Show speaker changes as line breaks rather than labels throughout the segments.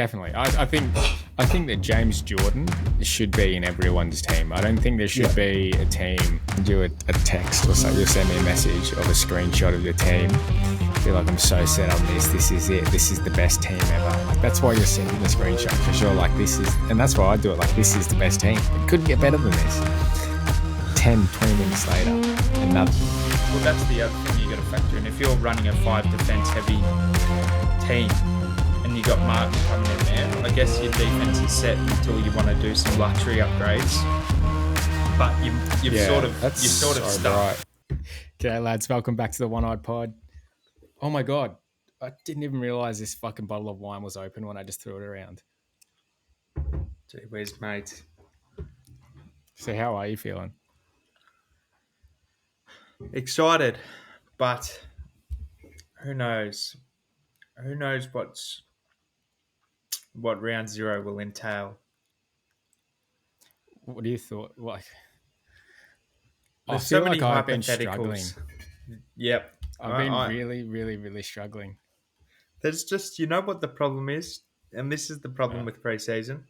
Definitely. I think that James Jordan should be in everyone's team. I don't think there should be a team do a text or something. You send me a message of a screenshot of your team. Feel like I'm so set on this. This is it. This is the best team ever. Like that's why you're sending the screenshot because you're like this is, and that's why I do it. Like this is the best team. It couldn't get better than this. 10, 20 minutes later, and nothing.
Well, that's the other thing you got to factor in. If you're running a 5 defense heavy team and you got Martin coming in there, I guess your defense is set until you want to do some luxury upgrades. But you've sort of stuck.
Right. G'day lads, welcome back to the One Eyed Pod. Oh my god, I didn't even realise this fucking bottle of wine was open when I just threw it around.
Gee whiz, mate.
So how are you feeling?
Excited, but who knows? Who knows what round 0 will entail?
What do you thought? Like, I
There's
feel
so many
like I've been struggling.
Yep.
I've been really struggling.
There's just, you know what the problem is? And this is the problem with pre-season.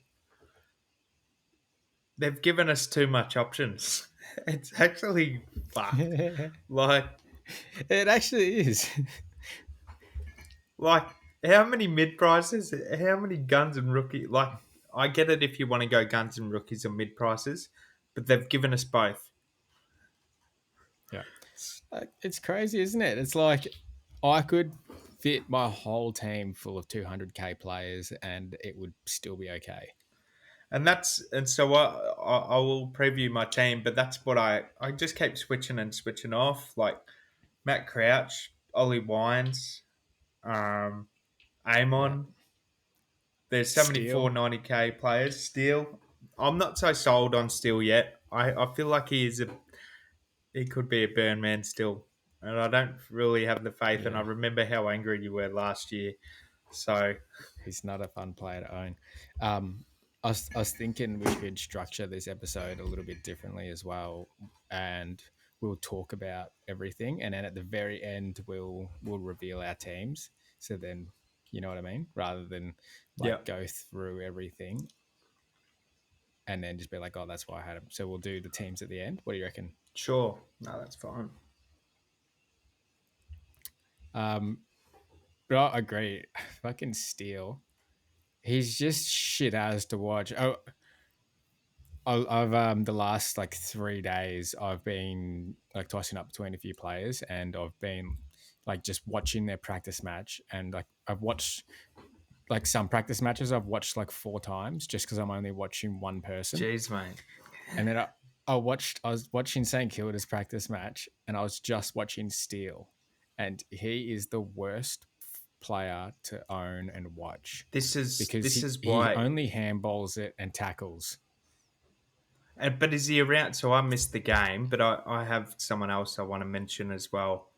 They've given us too much options. It's actually fucked. Like,
it actually is.
Like, how many mid-prices? How many guns and rookie? Like, I get it if you want to go guns and rookies or mid-prices, but they've given us both.
Yeah. It's crazy, isn't it? It's like I could fit my whole team full of 200k players and it would still be okay.
And so I will preview my team, but that's what I just keep switching and switching off. Like Matt Crouch, Ollie Wines, Amon. There's so many 490k players. Steele. I'm not so sold on Steele yet. I feel like he could be a burn man still. And I don't really have the faith. Yeah. And I remember how angry you were last year. So
he's not a fun player to own. I was thinking we should structure this episode a little bit differently as well, and we'll talk about everything, and then at the very end we'll reveal our teams. So then, you know what I mean, rather than go through everything and then just be like, oh, that's why I had him. So we'll do the teams at the end. What do you reckon?
Sure. No, that's fine.
But I agree. Fucking Steele. He's just shit as to watch. I've the last 3 days I've been tossing up between a few players, and I've been just watching their practice match, and I've watched some practice matches I've watched 4 times just because I'm only watching one person.
Jeez, mate.
And then I was watching St Kilda's practice match, and I was just watching Steele, and he is the worst player to own and watch.
This is
why he only handballs it and tackles.
But is he around? So I missed the game, but I have someone else I want to mention as well.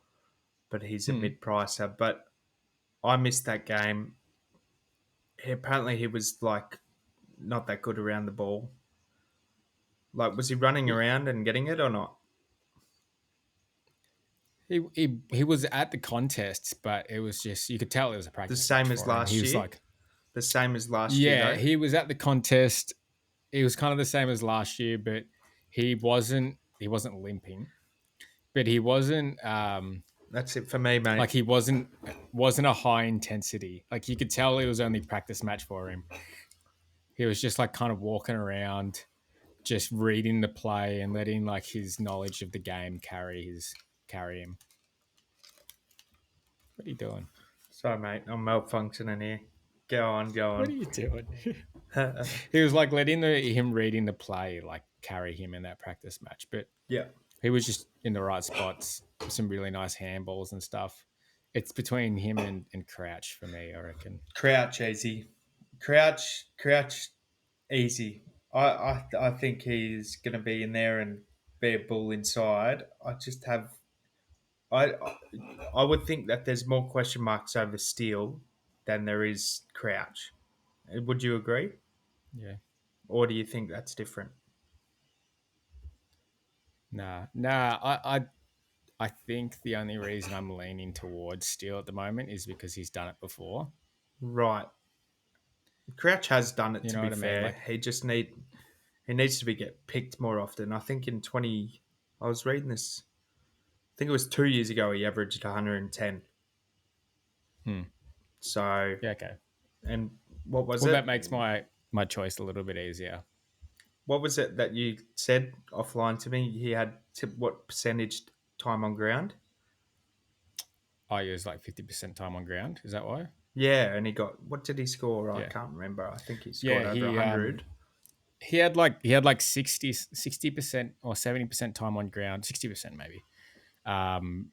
But he's a mid-pricer. But I missed that game. Apparently he was not that good around the ball. Was he running around and getting it or not?
He was at the contests, but it was just, you could tell it was a practice.
The same as last year? He was the same as last year,
Yeah, he was at the contest. It was kind of the same as last year, but he wasn't limping. But he wasn't
that's it for me, mate.
He wasn't a high intensity. You could tell it was only practice match for him. He was just kind of walking around, just reading the play and letting his knowledge of the game carry him. What are you doing?
Sorry, mate. I'm malfunctioning here. Go on.
What are you doing? He was letting him reading the play carry him in that practice match. But
yeah,
he was just in the right spots. Some really nice handballs and stuff. It's between him and Crouch for me, I reckon.
Crouch easy. Crouch easy. I think he's going to be in there and be a bull inside. I would think that there's more question marks over Steele than there is Crouch. Would you agree?
Yeah.
Or do you think that's different?
Nah. I think the only reason I'm leaning towards Steele at the moment is because he's done it before.
Right. Crouch has done it.
You
To
know
be
what I mean?
fair,
Like,
he needs to be get picked more often. I think I was reading this. I think it was 2 years ago. He averaged 110.
hmm,
So,
yeah, okay.
and what was
Well,
it?
that makes my choice a little bit easier.
What was it that you said offline to me? He had what percentage time on ground?
I use like 50% time on ground. Is that why?
Yeah, and he got what did he score? I
Yeah.
can't remember. I think he scored
Yeah,
over 100.
he had like 60% or 70% time on ground, 60% maybe. Um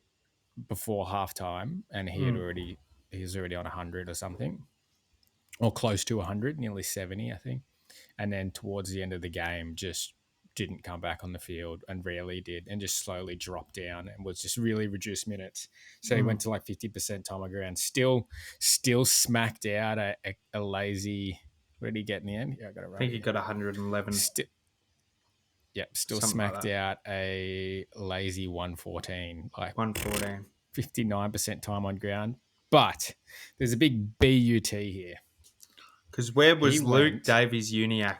before halftime, and
Mm.
he was already on 100 or something, or close to 100, nearly 70, I think. And then towards the end of the game, just didn't come back on the field and rarely did, and just slowly dropped down and was just really reduced minutes. So he went
Mm.
to like 50% time on ground. Still smacked out a lazy. What did he get in the end? Yeah, I got it
I
right
think he
here.
got 111,
Still, yep, still
something like
smacked
that.
out a lazy 114, like
114.
59% time on ground. But there's a big BUT here.
Because where
He
was Luke
went.
Davies Uniac?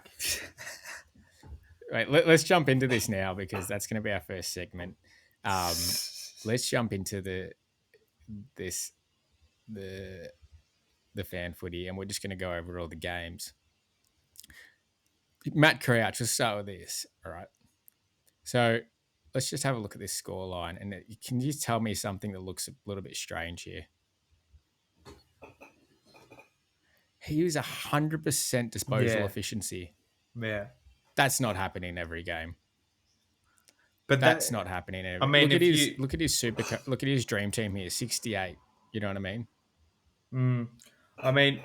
Right, let's jump into this now because that's going to be our first segment. Let's jump into this the the fan footy, and we're just going to go over all the games. Matt Crouch, let's start with this. All right. So let's just have a look at this score line, and can you tell me something that looks a little bit strange here? He was 100% disposal
Yeah,
efficiency.
yeah.
That's not happening every game.
But
That's
that,
not happening
I
every.
mean, if you,
Look at his look at his dream team here, 68. You know what I mean?
mm, I mean,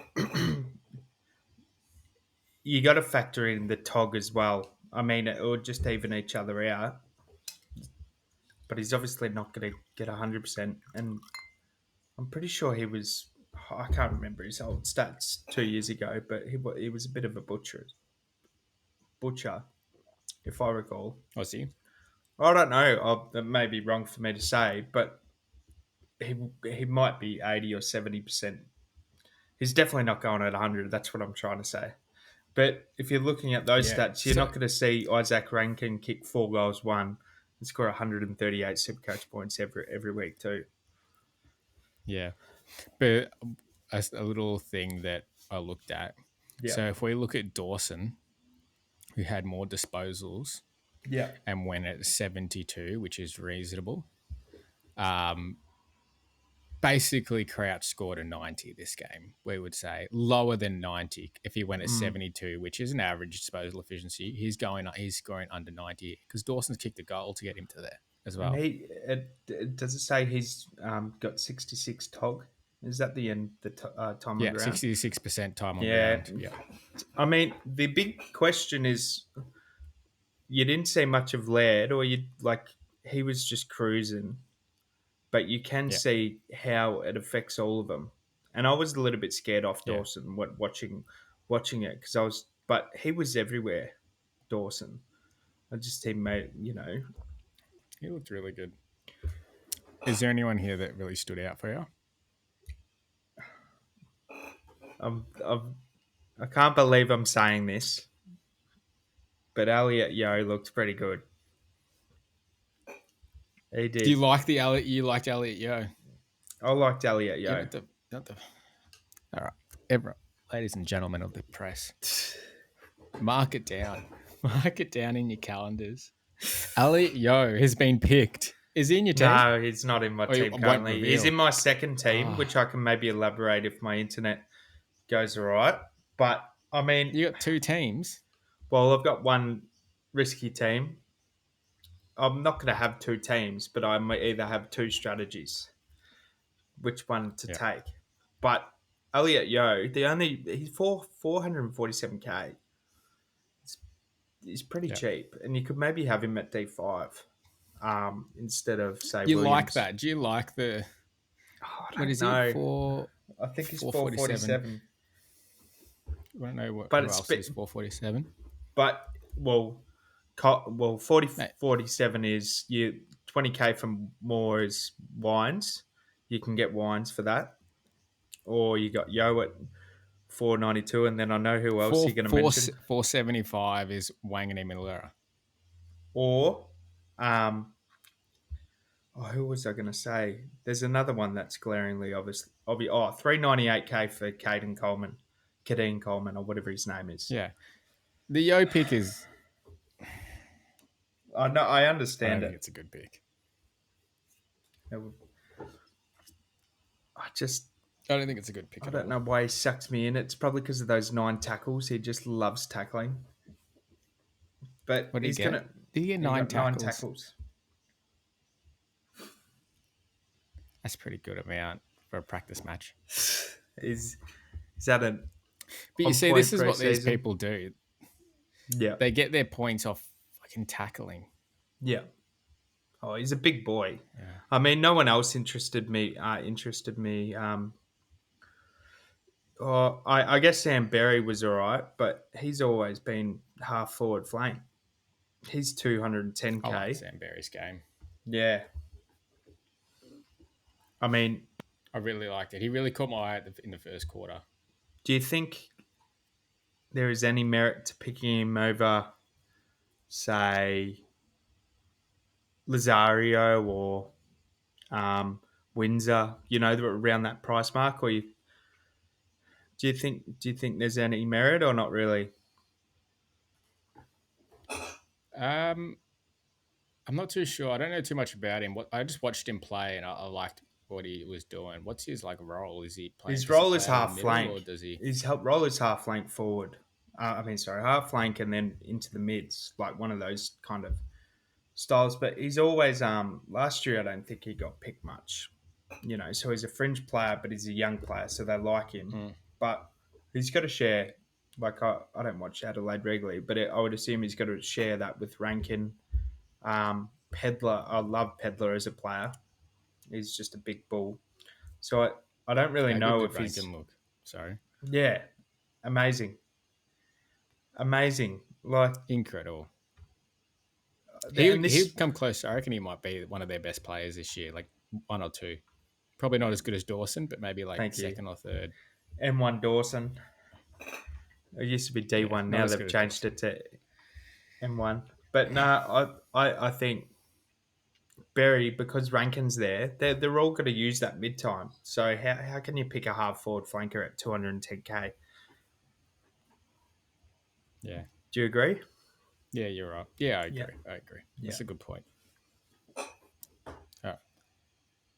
you got to factor in the Tog as well. I mean, it would just even each other out. But he's obviously not going to get 100%. And I'm pretty sure he was. I can't remember his old stats 2 years ago, but he was a bit of a butcher, if I recall.
Was he?
I don't know. That may be wrong for me to say, but he he might be 80 or 70%. He's definitely not going at 100. That's what I'm trying to say. But if you're looking at those
Yeah.
stats, you're
So
not going to see Isaac Rankin kick 4 goals, one, and score 138 Supercoach points every week too.
yeah, but a little thing that I looked at.
Yeah,
So if we look at Dawson, who had more disposals
yeah.
and went at 72, which is reasonable. Um, Basically, Crouch scored a 90 this game. We would say lower than 90 if he went at
Mm.
72, which is an average disposal efficiency. He's scoring under 90 because Dawson's kicked a goal to get him to there as
And
well.
does it say he's got 66 Tog? Is that the end? The time on
Yeah,
ground?
66% time on
Yeah.
ground. Yeah,
I mean, the big question is, you didn't see much of Laird, or you like he was just cruising, but you can
yeah,
see how it affects all of them. And I was a little bit scared off
yeah.
Dawson watching it because but he was everywhere. Dawson, I just he made
He looked really good. Is there anyone here that really stood out for you?
I can't believe I'm saying this, but Elliot Yo looked pretty good. He
Do you
did.
like the Elliot? You liked Elliot Yo?
I liked Elliot
Yeah,
Yo.
not the. All right, everyone, ladies and gentlemen of the press, mark it down. Mark it down in your calendars. Elliot Yo has been picked. Is he in your team?
No, he's not in my
Or you
team
won't
currently. He's
reveal?
in my second team,
Oh,
which I can maybe elaborate if my internet goes all right. But I mean,
you got two teams.
well, I've got one risky team. I'm not going to have two teams, but I might either have two strategies, which one to
Yeah,
take. But Elliot Yo, he's 447k. He's pretty
yeah.
cheap, and you could maybe have him at D5 instead of say
You like
Williams.
that? Do you like the
Oh, I
what
don't
is
know.
he for?
I think he's
447.
447.
You want to know
But
who else is 447?
but well, 40
Mate,
47 is you 20k from more is wines. You can get wines for that, or you got Yo at 492, and then I know who else you're going to mention.
475 is Wangani Malura.
Or, who was I going to say? There's another one that's glaringly obvious. 398k for Caden Coleman, or whatever his name is.
Yeah. The Yo pick is...
I know, I
I
understand
don't think
it.
it's a good pick.
I
don't think it's a good pick
I
at
don't
all.
know why he sucks me in. It's probably because of those 9 tackles. He just loves tackling. But
What did
he's
he get?
gonna.
Did he get
He
9
got
tackles?
9 tackles.
That's a pretty good amount for a practice match.
Is that a?
But you see, this is what these people do.
Yeah.
They get their points off fucking tackling.
Yeah. Oh, he's a big boy.
Yeah.
I mean, no one else interested me. I guess Sam Berry was all right, but he's always been half forward flank. He's 210k.
I like Sam Berry's game.
Yeah. I mean,
I really liked it. He really caught my eye in the first quarter.
do you think there is any merit to picking him over, say, Lazario or Windsor? You know, around that price mark, or do you think there's any merit or not really?
I'm not too sure. I don't know too much about him. I just watched him play, and I liked what he was doing. What's his role? Is he playing?
His role is half flank.
Or does he?
His role is half flank forward. Half flank and then into the mids, like one of those kind of styles. But he's always last year I don't think he got picked much. You know, so he's a fringe player, but he's a young player, so they like him. But he's got to share. Like I don't watch Adelaide regularly, but I would assume he's got to share that with Rankin. Pedler, I love Pedler as a player. He's just a big bull. So I don't really know if he's...
look. Sorry.
Yeah. Amazing. Like...
Incredible. He'd come close. I reckon he might be one of their best players this year, like 1 or 2. Probably not as good as Dawson, but maybe second or third.
M1 Dawson. It used to be D1. Now they've changed it to M1. But no, I think Berry, because Rankin's there, they're all going to use that mid-time. So how can you pick a half-forward flanker at 210k?
Yeah.
Do you agree?
Yeah, you're right. Yeah, I agree.
Yeah.
I agree. That's a good point. All right.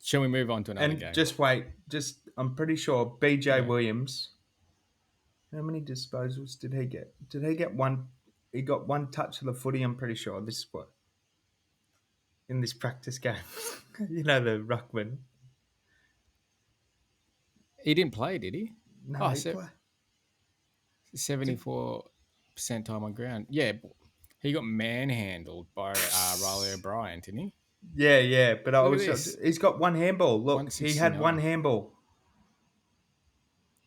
Shall we move on to another game?
Just wait. I'm pretty sure BJ Williams... How many disposals did he get? Did he get one? He got 1 touch of the footy, I'm pretty sure. This is what? In this practice game. You know, the ruckman.
He didn't play, did he?
No, he played.
74% time on ground. Yeah, he got manhandled by Riley O'Brien, didn't he?
Yeah. But he's got 1 handball. Look, he had 1 handball.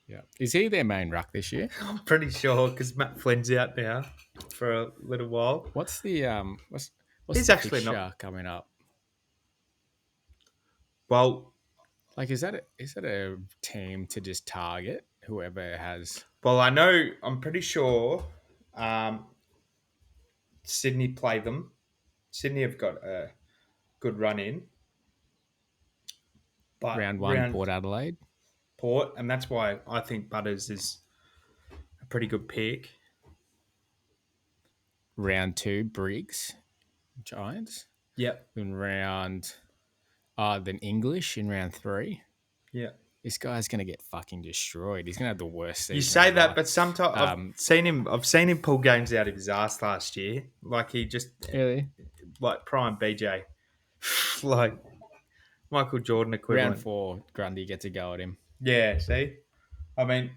Yeah. Is he their main ruck this year?
I'm pretty sure because Matt Flynn's out now for a little while.
What's the what's
He's
the
actually
fixture
not
coming up?
Well,
like is that a team to just target whoever has?
Well, I'm pretty sure Sydney play them. Sydney have got a good run in. But
round 1, Port Adelaide.
Port, and that's why I think Butters is a pretty good pick.
Round 2, Briggs, Giants.
Yep.
Then then English in round 3.
Yeah.
This guy's gonna get fucking destroyed. He's gonna have the worst season.
You say
ever.
that, but sometimes I've seen him pull games out of his ass last year. Like he just
really
like prime BJ, like Michael Jordan equivalent.
Round 4, Grundy gets a go at him.
Yeah, see? I mean,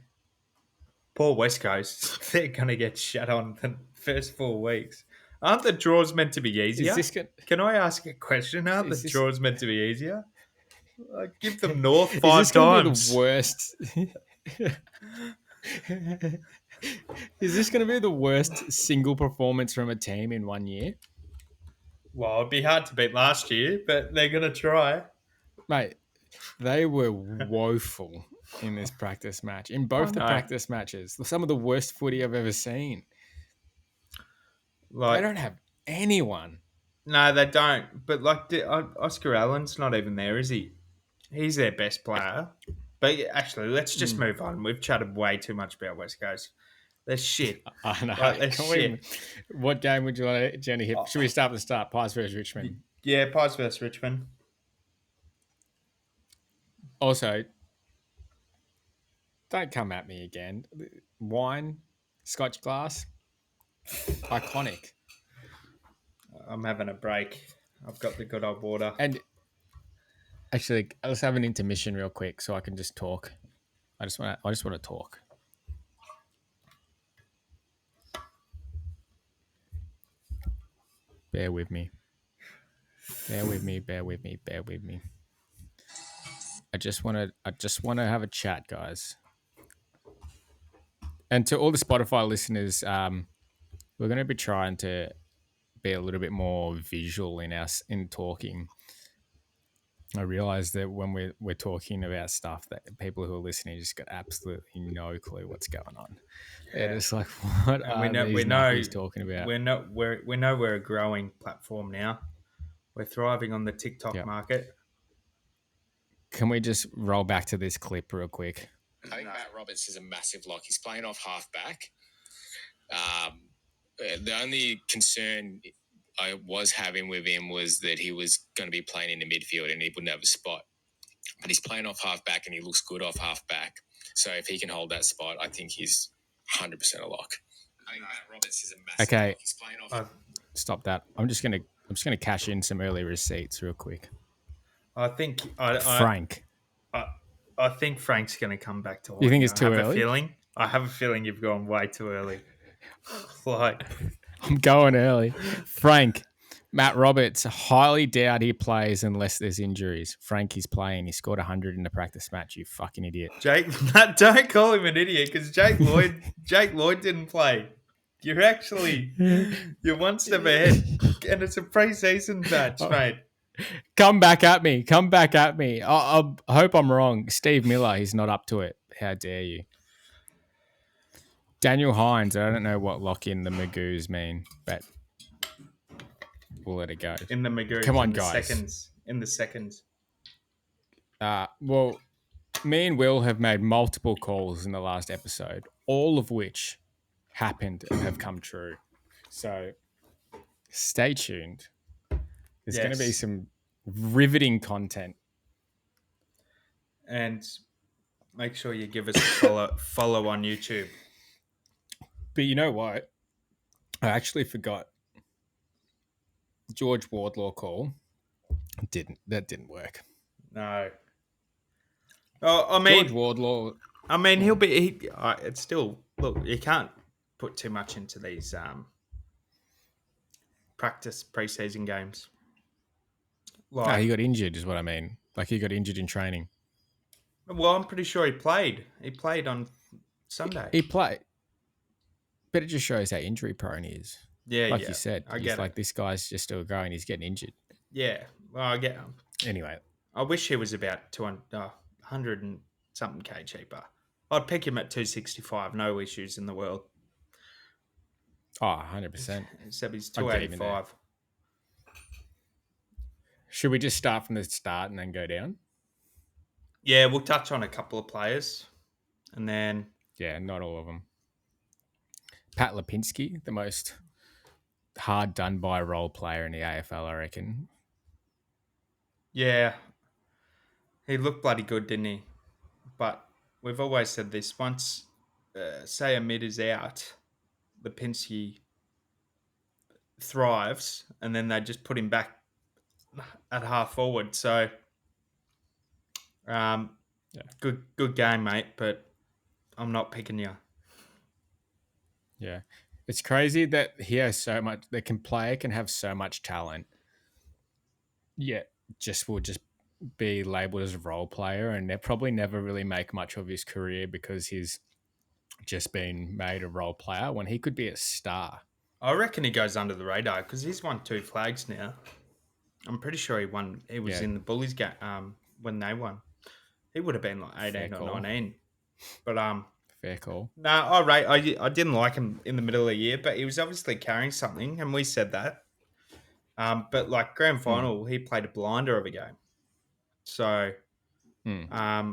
poor West Coast, they're going to get shut on the first 4 weeks. Aren't the draws meant to be easier? Can I ask a question? Aren't the draws meant to be easier? Like, give them North 5 times.
Be the worst? Is this going to be the worst single performance from a team in 1 year?
Well, it'd be hard to beat last year, but they're going to try.
Mate, they were woeful in this practice match. In
Oh,
both the
no.
practice matches, some of the worst footy I've ever seen. They
Like,
don't have anyone.
no, they don't. But like, Oscar Allen's not even there, is he? He's their best player. But actually, let's just move on. We've chatted way too much about West Coast. They're shit.
I know.
Like, they're
Can
shit.
what game would you want to, Jenny, hit? Should we start from the start? Pies versus Richmond.
Yeah, Pies versus Richmond.
Also, don't come at me again. Wine, Scotch glass, iconic.
I'm having a break. I've got the good old water.
And actually, let's have an intermission real quick so I can just talk. I just want to talk. Bear with me. Bear with me. Bear with me. Bear with me. I just want to have a chat, guys. And to all the Spotify listeners, we're going to be trying to be a little bit more visual in talking. I realize that when we're talking about stuff that people who are listening just got absolutely no clue what's going on.
Yeah.
And it's like, what
And
are these nappies talking about?
We know we're a growing platform now. We're thriving on the TikTok market.
Can we just roll back to this clip real quick?
I think Matt Roberts is a massive lock. He's playing off halfback. The only concern I was having with him was that he was going to be playing in the midfield and he wouldn't have a spot. But he's playing off halfback and he looks good off halfback. So if he can hold that spot, I think he's 100% a lock. I think Matt Roberts is a massive
Okay.
lock. He's playing off.
Stop that. I'm just gonna cash in some early receipts real quick.
I think
Frank.
I think Frank's going to come back to.
You think it's too early?
I have a feeling you've gone way too early. Like,
I'm going early. Frank. Matt Roberts, highly doubt he plays unless there's injuries. Frank is playing. He scored 100 in the practice match. You fucking idiot.
Jake, don't call him an idiot because Jake Lloyd didn't play. You're one step ahead, and it's a pre-season match, mate.
Come back at me. I hope I'm wrong. Steve Miller, he's not up to it. How dare you? Daniel Hines, I don't know what lock in the Magoos mean, but we'll let it go.
In the Magoos.
Come on, guys.
In the seconds.
Well, me and Will have made multiple calls in the last episode, all of which happened and have come true. So stay tuned. There's going to be some riveting content.
And make sure you give us a follow on YouTube.
But you know what? I actually forgot. George Wardlaw call. That didn't work.
No. Oh, I mean,
George Wardlaw.
I mean, he'll be. It's still look. You can't put too much into these practice preseason games.
Like, he got injured, is what I mean. Like he got injured in training.
Well, I'm pretty sure he played. He played on Sunday.
He played, but it just shows how injury prone he is.
Yeah,
like you said,
I
he's
get
like
it.
This guy's just still going. He's getting injured.
Yeah, well, I get.
Anyway,
I wish he was about 100 and something K cheaper. I'd pick him at 265. No issues in the world.
Oh, 100%.
Except he's 285.
Should we just start from the start and then go down?
Yeah, we'll touch on a couple of players, and then
not all of them. Pat Lipinski, the most hard done by role player in the AFL, I reckon.
Yeah, he looked bloody good, didn't he? But we've always said this: once, say, a mid is out, Lipinski thrives, and then they just put him back at half forward. So, good game, mate. But I'm not picking you.
Yeah, it's crazy that he has so much. Player can have so much talent, yet will just be labelled as a role player, and they'll probably never really make much of his career because he's just been made a role player when he could be a star.
I reckon he goes under the radar because he's won 2 flags now. I'm pretty sure he won. He was in the Bullies game when they won. He would have been like 18
Fair
or
call.
19. But
Fair call.
no, I didn't like him in the middle of the year, but he was obviously carrying something, and we said that. But like grand final, he played a blinder of a game. So, yeah,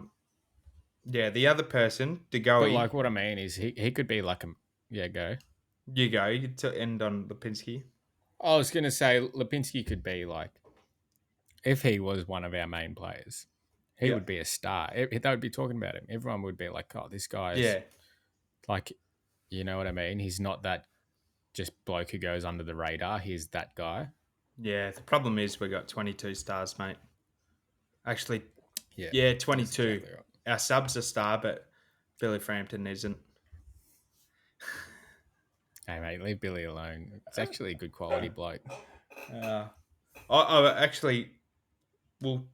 the other person,
But
DeGoey,
like what I mean is he could be like go.
you go to end on Lipinski.
I was gonna say Lipinski could be like, if he was one of our main players, he
Yeah.
would be a star. They would be talking about him. Everyone would be like, "Oh, this guy's
Yeah,
like," you know what I mean? He's not that just bloke who goes under the radar. He's that guy.
yeah. The problem is we got 22 stars, mate. Actually,
Yeah,
yeah,
that's
22.
exactly right.
Our sub's a star, but Billy Frampton isn't.
Hey mate, leave Billy alone. It's actually a good quality bloke.
Actually, well,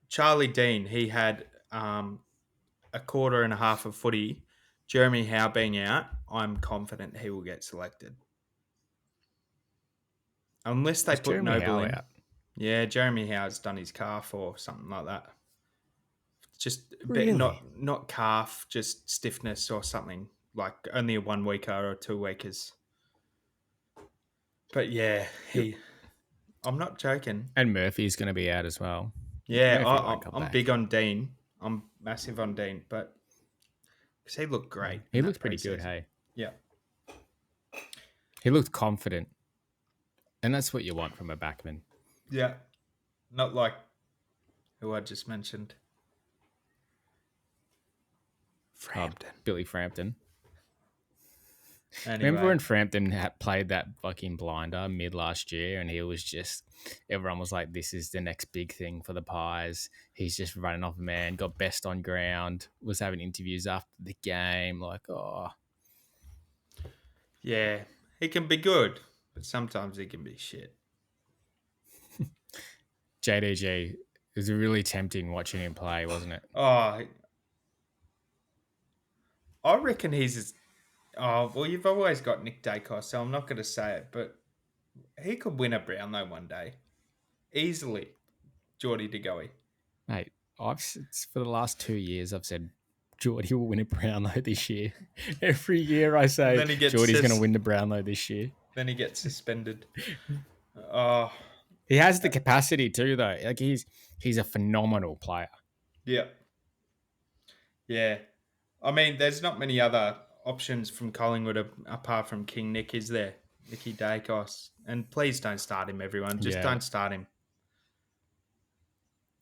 Charlie Dean, he had a quarter and a half of footy. Jeremy Howe being out, I'm confident he will get selected. Unless they
Is
put
Jeremy
Noble
Howe
in.
out?
Yeah, Jeremy Howe's done his calf or something like that. Just a bit,
Really?
not calf, just stiffness or something. Like only a 1 weeker or 2 weekers. But yeah, I'm not joking.
And Murphy's going to be out as well.
Yeah,
Murphy won't come
I'm
back.
big on Dean. I'm massive on Dean, but because he looked great.
He
in that
looked pretty good,
preseason.
hey.
Yeah.
He looked confident. And that's what you want from a backman.
Yeah. Not like who I just mentioned. Frampton.
Billy Frampton.
Anyway,
Remember when Frampton played that fucking blinder mid last year and he was just, everyone was like, this is the next big thing for the Pies. He's just running off a man, got best on ground, was having interviews after the game. Like, oh,
yeah, he can be good, but sometimes he can be shit.
JDG, it was really tempting watching him play, wasn't it?
Oh, I reckon he's. Oh, well, you've always got Nick Dacos, so I'm not going to say it, but he could win a Brownlow one day. Easily. Geordie DeGoey.
Mate, for the last 2 years, I've said Geordie will win a Brownlow this year. Every year I say
Then he gets
Geordie's going to win the Brownlow this year.
Then he gets suspended. Oh,
He has the capacity too, though. Like he's a phenomenal player.
yeah. Yeah. I mean, there's not many other options from Collingwood apart from King Nick, is there? Nicky Dacos. And please don't start him, everyone. Just don't start him.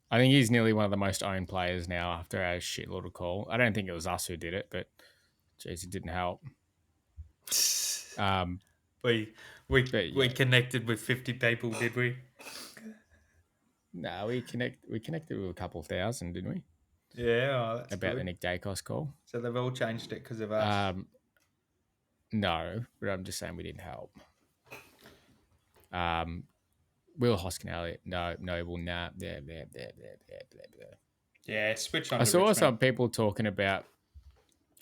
I think he's nearly one of the most owned players now after our shit little call. I don't think it was us who did it, but geez, it didn't help.
We connected with 50 people, did we?
No, we connected with a couple of thousand, didn't we?
Yeah, that's
About
good.
the Nick Dacos call.
So they've all changed it because of us.
No, but I'm just saying we didn't help. Will Hoskin Elliott, no, Noble, nah, blah.
Yeah, switch on.
I
to
saw
Richmond.
some people talking about.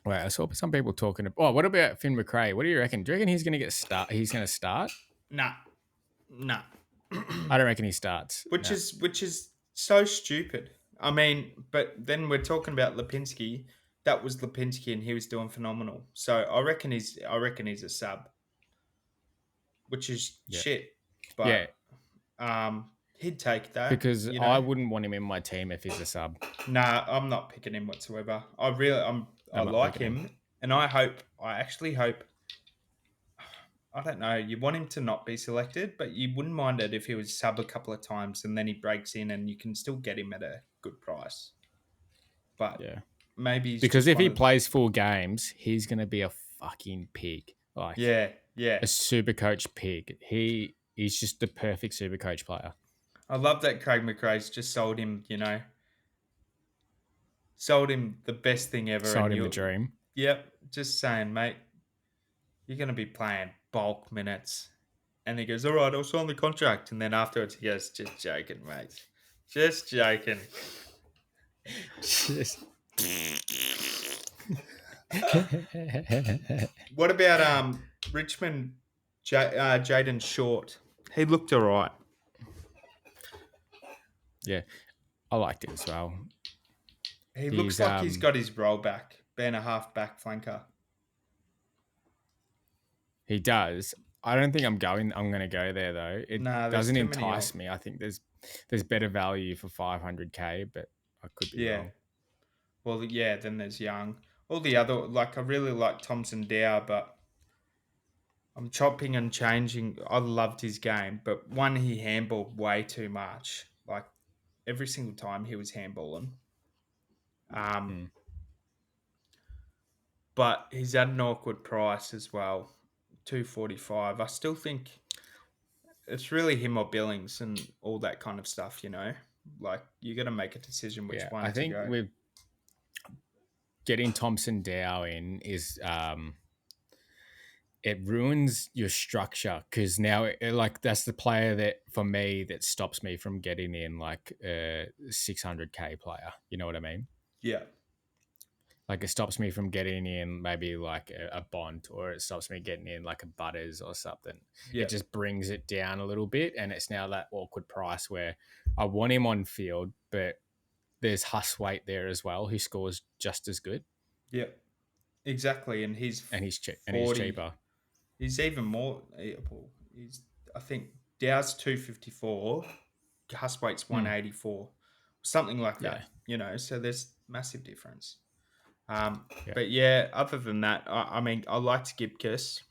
Wait, I saw some people talking about. Oh, what about Finn McRae? What do you reckon? Do you reckon he's going to He's going to start?
Nah.
I don't reckon he starts.
Which is so stupid. I mean, but then we're talking about Lipinski. That was Lipinski, and he was doing phenomenal. So I reckon he's a sub, which is shit. But he'd take that
because I wouldn't want him in my team if he's a sub.
Nah, I'm not picking him whatsoever. I like him, and I actually hope. I don't know. You want him to not be selected, but you wouldn't mind it if he was sub a couple of times and then he breaks in and you can still get him at a good price. But maybe
because if he plays full games, he's going to be a fucking pig. Like a super coach pig. He's just the perfect super coach player.
I love that Craig McRae's just sold him. Sold him the best thing ever.
Sold him the dream.
Yep, just saying, mate. You're going to be playing bulk minutes. And he goes, all right, I'll sign the contract. And then afterwards he goes, just joking, mate. Just joking. What about Richmond Jaden Short? He looked all right.
Yeah, I liked it as well.
He looks
He's
like he's got his role back, being a half-back flanker.
he does. I don't think I'm going to go there though. It
Nah, there's
doesn't
too many
entice me. I think there's better value for 500k, but I could be
Yeah.
wrong.
Well, yeah, then there's Young. All the other, like, I really like Thompson Dow, but I'm chopping and changing. I loved his game, but one, he handballed way too much. Like, every single time he was handballing.
Hmm.
But he's at an awkward price as well, 245. I still think it's really him or Billings and all that kind of stuff, you know? Like, you got to make a decision which
Yeah,
one
I
to
think
go.
with getting Thompson Dow in is it ruins your structure because now like that's the player that for me that stops me from getting in like a 600k player. You know what I mean?
Yeah.
Like it stops me from getting in maybe like a Bond, or it stops me getting in like a Butters or something.
Yeah.
It just brings it down a little bit, and it's now that awkward price where I want him on field, but there's Huswaite there as well who scores just as good,
Yeah. Exactly. And he's
and he's cheap and he's
40.
cheaper.
He's even more. He's, I think, Dow's 254, Huswaite's 184, something like that,
Yeah.
you know? So there's massive difference.
Yeah.
But yeah, other than that, I mean, I liked Gibcus.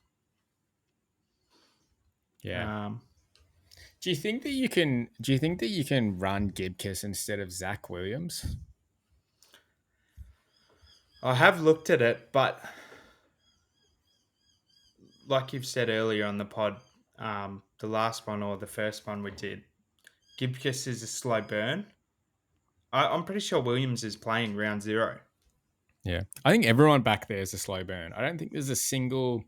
Yeah. Do you think that you can? Do you think that you can run Gibkiss instead of Zach Williams?
I have looked at it, but like you've said earlier on the pod, the last one or the first one we did, Gibcus is a slow burn. I'm pretty sure Williams is playing round 0.
Yeah, I think everyone back there is a slow burn. I don't think there's a single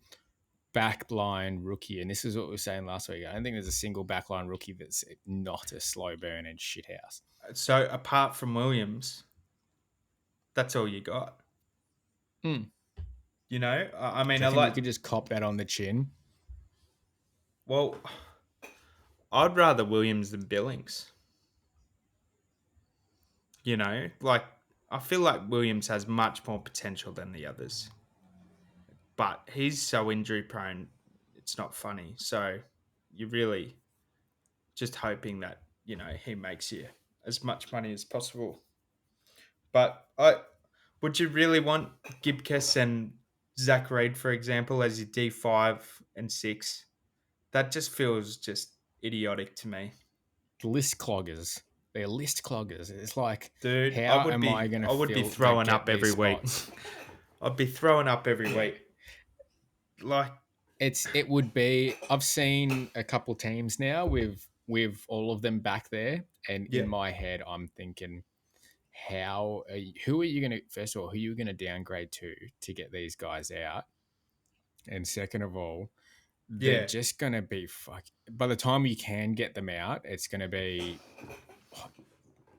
backline rookie, and this is what we were saying last week. I don't think there's a single backline rookie that's not a slow burn and shithouse.
So apart from Williams, that's all you got. You know, I mean, I like.
You could just cop that on the chin.
Well, I'd rather Williams than Billings. You know, like I feel like Williams has much more potential than the others, but he's so injury prone. It's not funny. So you're really just hoping that he makes you as much money as possible. But would you really want Gibcus and Zach Reid, for example, as your D5 and 6? That just feels just idiotic to me.
List cloggers. They're list cloggers. It's like,
Dude,
how
I would be throwing up every week. I'd be throwing up every week. Like
it would be. I've seen a couple teams now with all of them back there, and in my head, I'm thinking, who are you going to? First of all, who are you going to downgrade to get these guys out? And second of all, they're just going to be by the time you can get them out, it's going to be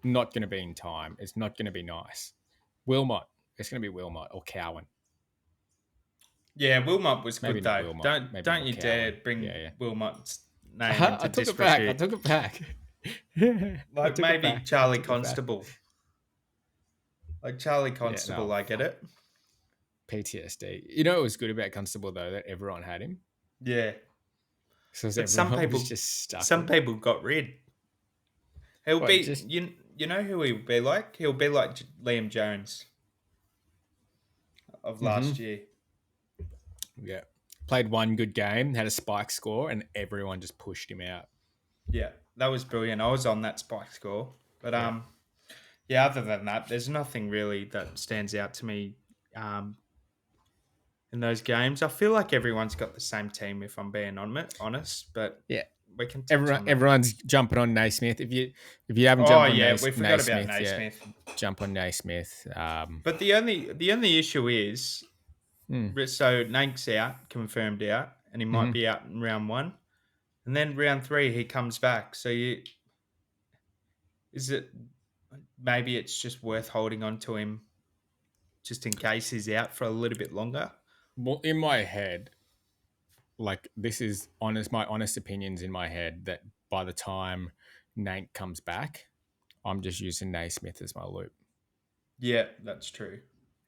not going to be in time. It's not going to be nice. Wilmot. It's going to be Wilmot or Cowan.
Yeah, Wilmot was
Maybe
good
not
though.
Wilmot.
Don't you dare bring Wilmot's name into disrepute.
I took it back.
Like maybe Charlie Constable. Like Charlie Constable, I get it.
PTSD. You know what was good about Constable though, that everyone had him.
Yeah.
So
some people
just stuck.
Some people got rid. He'll be you know who he'll be like? He'll be like Liam Jones of last year.
Yeah. Played one good game, had a spike score, and everyone just pushed him out.
Yeah, that was brilliant. I was on that spike score. But other than that, there's nothing really that stands out to me in those games. I feel like everyone's got the same team, if I'm being honest. But
yeah,
we can.
Everyone's jumping on Naismith. If you haven't jumped on
we forgot about Naismith.
Jump on Naismith.
But the only issue is, so Nank's out, confirmed out, and he might be out in round 1, and then round 3 he comes back. So maybe it's just worth holding on to him, just in case he's out for a little bit longer.
Well, in my head, like this is my honest opinions in my head, that by the time Nank comes back, I'm just using Naismith as my loop.
Yeah, that's true.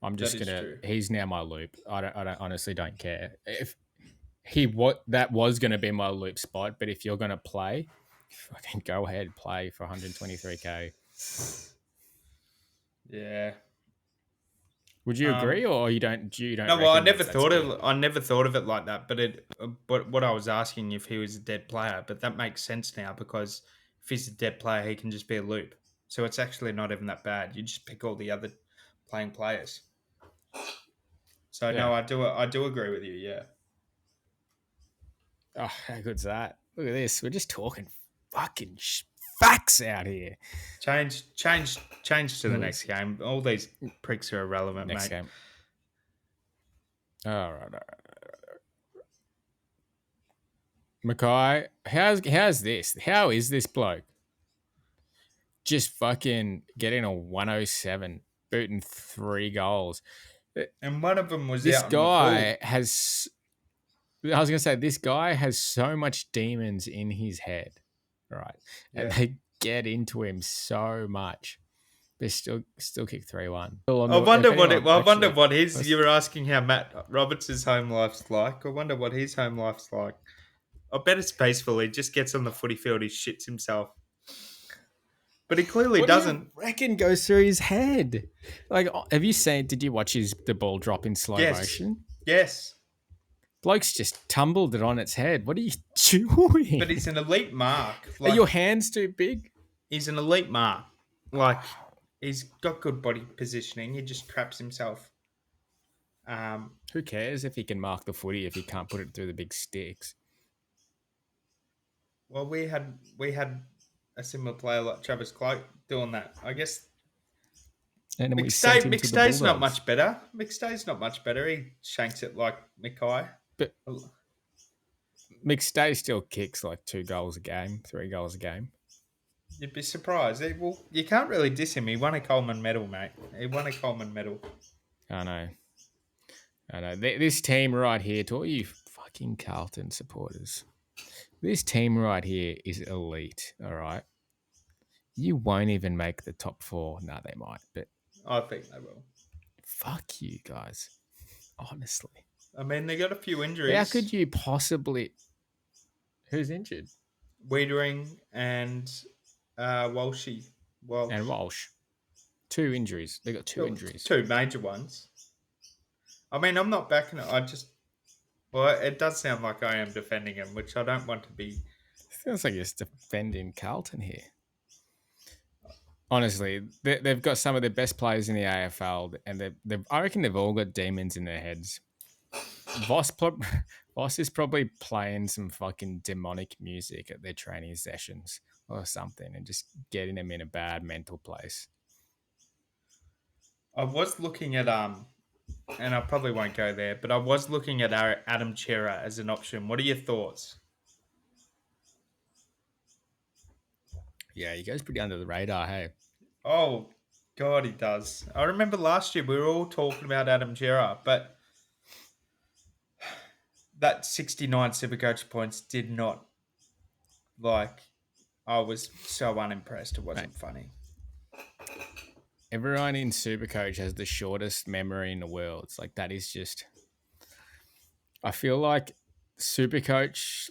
I'm
That
just
is
gonna.
true.
He's now my loop. I don't honestly don't care if that was gonna be my loop spot. But if you're gonna play, fucking go ahead, play for 123k.
Yeah.
Would you agree, or you don't? You don't
No, well,
reckon that's good?
I never thought of it like that. But what I was asking if he was a dead player, but that makes sense now because if he's a dead player, he can just be a loop. So it's actually not even that bad. You just pick all the other playing players. So
Yeah.
no, I do agree with you. Yeah.
Oh, how good's that? Look at this. We're just talking fucking facts out here.
Change to the next game. All these pricks are irrelevant,
Next
mate.
game. All right. Mackay, how's this? How is this bloke just fucking getting a 107, booting 3 goals?
And one of them was
This
out in the full.
guy has. I was gonna say this guy has so much demons in his head, right? And
Yeah.
they get into him so much. They still kick 3-1.
I wonder what his. You were asking how Matt Roberts' home life's like. I wonder what his home life's like. I bet it's peaceful. He just gets on the footy field, he shits himself. But he clearly doesn't.
Do you reckon goes through his head? Like, have you seen? Did you watch the ball drop in slow motion?
Yes.
Bloke's just tumbled it on its head. What are you doing?
But he's an elite mark.
Are your hands too big?
He's an elite mark. Like, he's got good body positioning. He just traps himself.
Who cares if he can mark the footy if he can't put it through the big sticks?
Well, we had a similar player like Travis Cloak doing that. I guess
And we sent him to the
McStay's not
Bulldogs.
much better. McStay's not much better. He shanks it like Mackay.
But McStay still kicks like 2 goals a game, 3 goals a game.
You'd be surprised. Well, you can't really diss him. He won a Coleman medal, mate. He won a Coleman medal.
I know. This team right here, to all you fucking Carlton supporters, this team right here is elite, all right? You won't even make the top 4. No, they might, but
I think they will.
fuck you guys. Honestly.
I mean, they got a few injuries.
How could you possibly... Who's injured?
Wiedering and Walshy.
And Walsh. 2 injuries. They got 2 injuries.
2 major ones. I mean, I'm not backing it. Well, it does sound like I am defending him, which I don't want to be.
Feels like you're just defending Carlton here. Honestly, they've got some of the best players in the AFL, and I reckon they've all got demons in their heads. Voss is probably playing some fucking demonic music at their training sessions or something and just getting them in a bad mental place.
I was looking at and I probably won't go there, but I was looking at our Adam Chera as an option. What are your thoughts?
Yeah, he goes pretty under the radar, hey?
Oh, God, he does. I remember last year we were all talking about Adam Chera, but that 69 Supercoach points did not, I was so unimpressed. It wasn't funny.
Everyone in Supercoach has the shortest memory in the world. It's like, that is just... I feel like Supercoach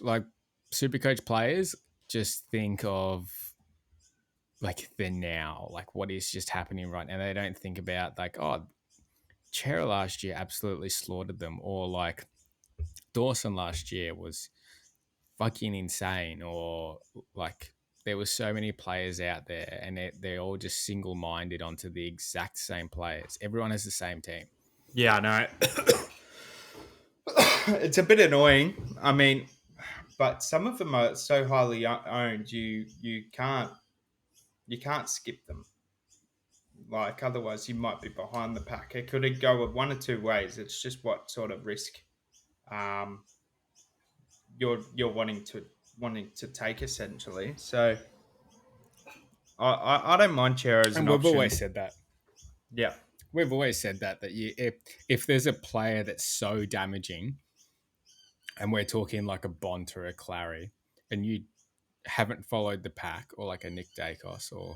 players just think of like the now, like what is just happening right now. They don't think about like, oh, Chera last year absolutely slaughtered them, or like Dawson last year was fucking insane, or like there were so many players out there and they're all just single-minded onto the exact same players. Everyone has the same team.
Yeah, I know. It's a bit annoying. I mean, but some of them are so highly owned, you can't skip them. Like, otherwise you might be behind the pack. It could go one or two ways. It's just what sort of risk you're wanting to take, essentially. So I don't mind Chera as an option.
We've always said that.
Yeah.
We've always said that if there's a player that's so damaging, and we're talking like a Bont or a Clary, and you haven't followed the pack, or like a Nick Dacos, or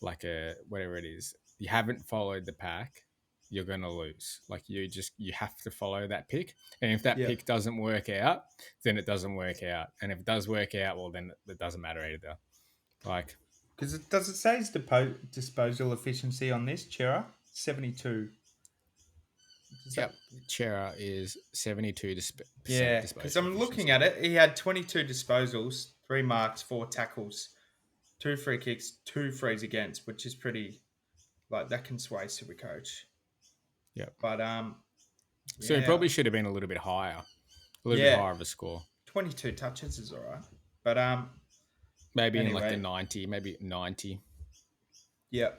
like a whatever it is, you haven't followed the pack, you're gonna lose. Like you have to follow that pick, and if that
Yeah.
pick doesn't work out, then it doesn't work out, and if it does work out, well, then it doesn't matter either. Like,
Because does it say his disposal efficiency on this, Chera? 72.
yep, Chera is 72
Yeah,
disposal
because I'm looking
efficiency.
at it. He had 22 disposals, 3 marks, 4 tackles, 2 free kicks, 2 frees against, which is pretty, like, that can sway Supercoach.
Yep.
But,
So it probably should have been a little bit higher. A little bit higher of a score.
22 touches is all right. But,
maybe
anyway.
in like the 90, maybe 90.
Yeah.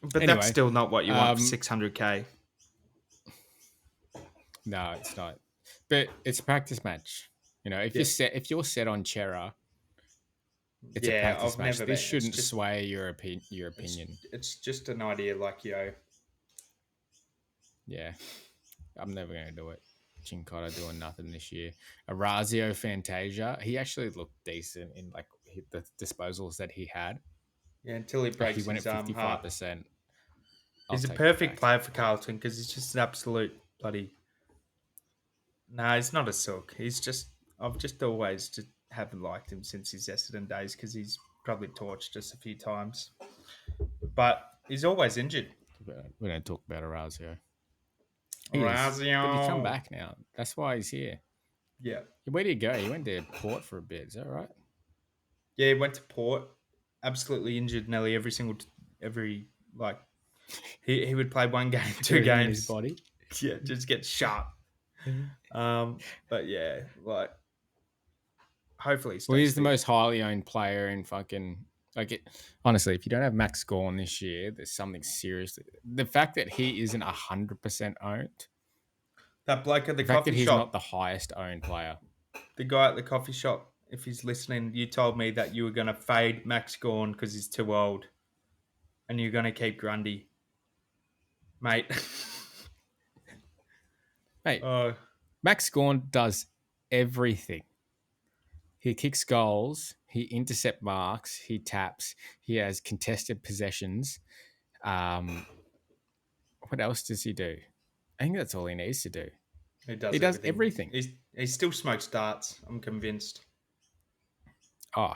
But
Anyway,
that's still not what you want for 600k.
No, it's not. But it's a practice match. You know, if you're set on Chera, it's a practice match. This shouldn't sway your opinion.
It's just an idea, like, yo.
Yeah. I'm never going to do it. Cincotta doing nothing this year. Orazio Fantasia, he actually looked decent in like the disposals that he had.
Yeah, until he breaks
he went
his
at 55%.
He's a perfect player for Carlton because he's just an absolute bloody. No, he's not a sook. He's just. I've just always just haven't liked him since his Essendon days because he's probably torched us a few times. But he's always injured.
We don't talk about Orazio.
Orazio.
But he come back now. That's why he's here.
Yeah.
Where did he go? He went to Port for a bit. Is that right?
Yeah, he went to Port. Absolutely injured nearly he would play 1 game, 2 games.
His body.
Yeah, just get sharp. But yeah, like hopefully.
He's the most highly owned player in fucking honestly, if you don't have Max Gawn this year, there's something seriously. The fact that he isn't 100% owned.
That bloke at the coffee
fact that he's
shop,
not the highest owned player.
The guy at the coffee shop. If he's listening, you told me that you were going to fade Max Gawn because he's too old, and you're going to keep Grundy, mate.
Mate, Max Gawn does everything. He kicks goals. He intercept marks. He taps. He has contested possessions. What else does he do? I think that's all he needs to do.
He does
everything.
He still smokes darts. I'm convinced.
Oh,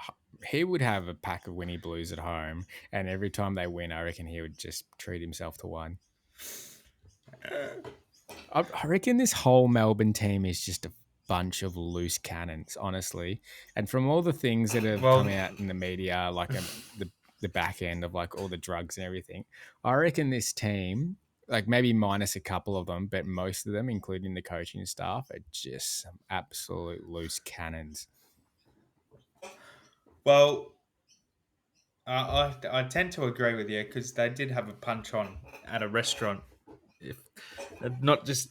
he would have a pack of Winnie Blues at home, and every time they win, I reckon he would just treat himself to one. I reckon this whole Melbourne team is just a bunch of loose cannons, honestly. And from all the things that have come out in the media, like the back end of like all the drugs and everything, I reckon this team, like maybe minus a couple of them, but most of them, including the coaching staff, are just some absolute loose cannons.
Well, I tend to agree with you because they did have a punch on at a restaurant. If not just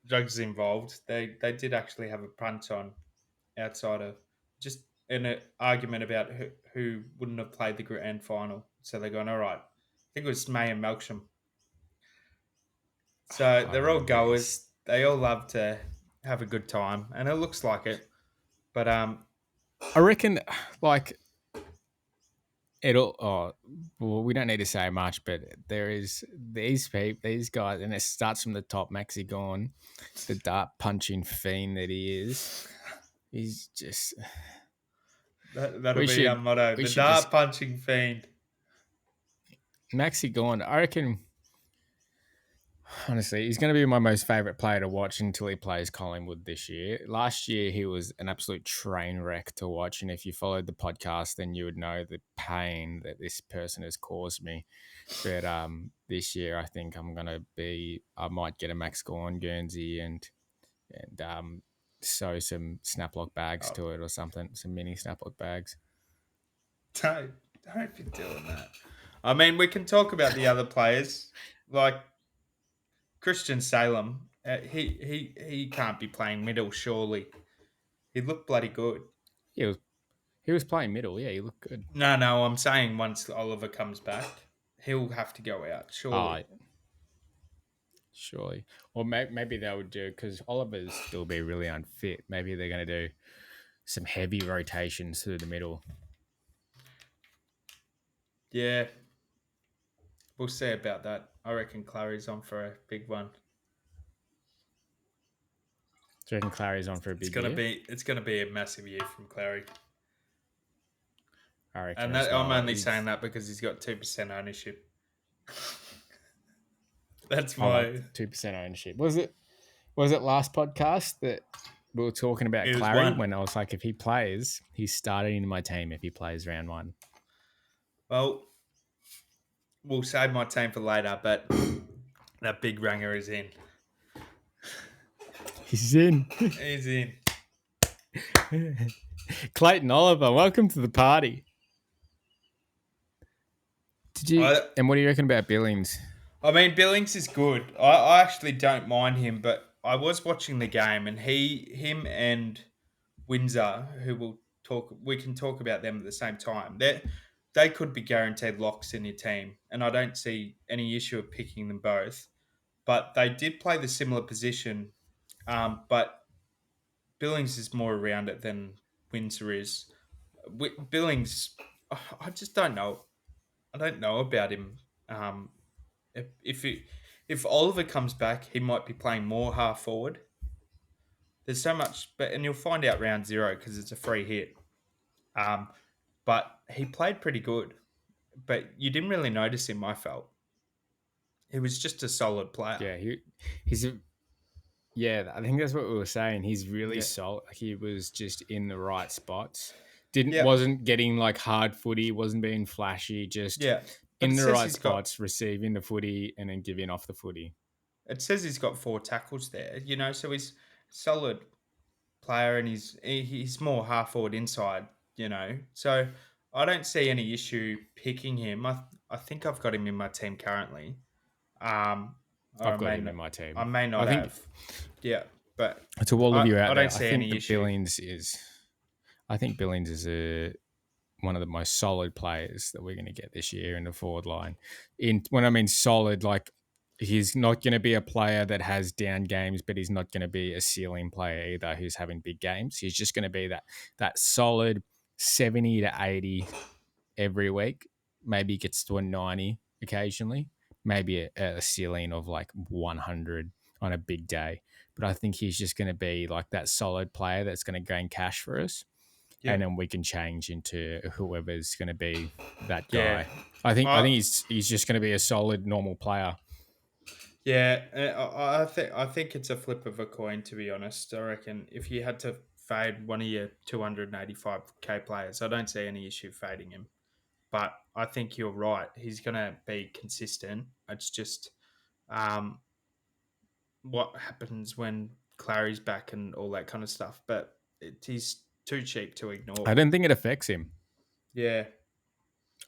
drugs involved, they did actually have a punch on outside of just in an argument about who wouldn't have played the grand final. So they're going, all right. I think it was May and Melksham. So they're all goers. They all love to have a good time, and it looks like it. But
I reckon, like, well, we don't need to say much, but there is these guys, and it starts from the top. Maxi Gawn, the dart punching fiend that he is. He's just
that'll be our motto: the dart punching fiend.
Maxi Gawn, I reckon. Honestly, he's going to be my most favourite player to watch until he plays Collingwood this year. Last year, he was an absolute train wreck to watch. And if you followed the podcast, then you would know the pain that this person has caused me. But this year, I think I might get a Max Gawn Guernsey and sew some Snaplock bags to it or something, some mini Snaplock bags.
Don't be doing that. I mean, we can talk about the other players. Like, Christian Salem, he can't be playing middle, surely. He looked bloody good.
He was playing middle, yeah, he looked good.
No, I'm saying once Oliver comes back, he'll have to go out, surely.
Surely. Or maybe they would do, because Oliver's still be really unfit. Maybe they're going to do some heavy rotations through the middle.
Yeah. we'll see about that. I reckon Clary's on for a big one.
Do you reckon Clary's on for a big year?
It's gonna be a massive year from Clary.
I reckon
And
as well.
I'm only saying that because he's got 2% ownership. That's
I
my
like 2% ownership. Was it last podcast that we were talking about
It was
Clary
one.
when I was like, if he plays, he's starting in my team if he plays round 1.
Well, we'll save my team for later, but that big ranger is in.
He's in.
He's in.
Clayton Oliver, welcome to the party. And what do you reckon about Billings?
I mean, Billings is good. I actually don't mind him, but I was watching the game, and him and Windsor, we can talk about them at the same time. They could be guaranteed locks in your team, and I don't see any issue of picking them both. But they did play the similar position, but Billings is more around it than Windsor is. Billings, I just don't know. I don't know about him. If Oliver comes back, he might be playing more half forward. There's so much, and you'll find out round 0 because it's a free hit. But he played pretty good, but you didn't really notice him. I felt he was just a solid player.
Yeah, he's a. Yeah, I think that's what we were saying. He's really solid. He was just in the right spots. Wasn't getting like hard footy. Wasn't being flashy. Just in the right spots, receiving the footy and then giving off the footy.
It says he's got 4 tackles there. So he's a solid player, and he's more half forward inside. So I don't see any issue picking him. I think I've got him in my team currently.
I've got him in my team.
I may not have. Yeah, but
to all of you out there, I
don't see any issue.
I think Billings is one of the most solid players that we're going to get this year in the forward line. When I mean solid, like he's not going to be a player that has down games, but he's not going to be a ceiling player either who's having big games. He's just going to be that solid 70 to 80 every week. Maybe gets to a 90 occasionally. Maybe a ceiling of like 100 on a big day. But I think he's just going to be like that solid player that's going to gain cash for us. Yeah. And then we can change into whoever's going to be that guy. Yeah. I think he's just going to be a solid normal player.
Yeah, I think it's a flip of a coin, to be honest. I reckon if you had to fade one of your 285k players, I don't see any issue fading him. But I think you're right. He's going to be consistent. It's just what happens when Clary's back and all that kind of stuff. But he's too cheap to ignore.
I don't think it affects him.
Yeah.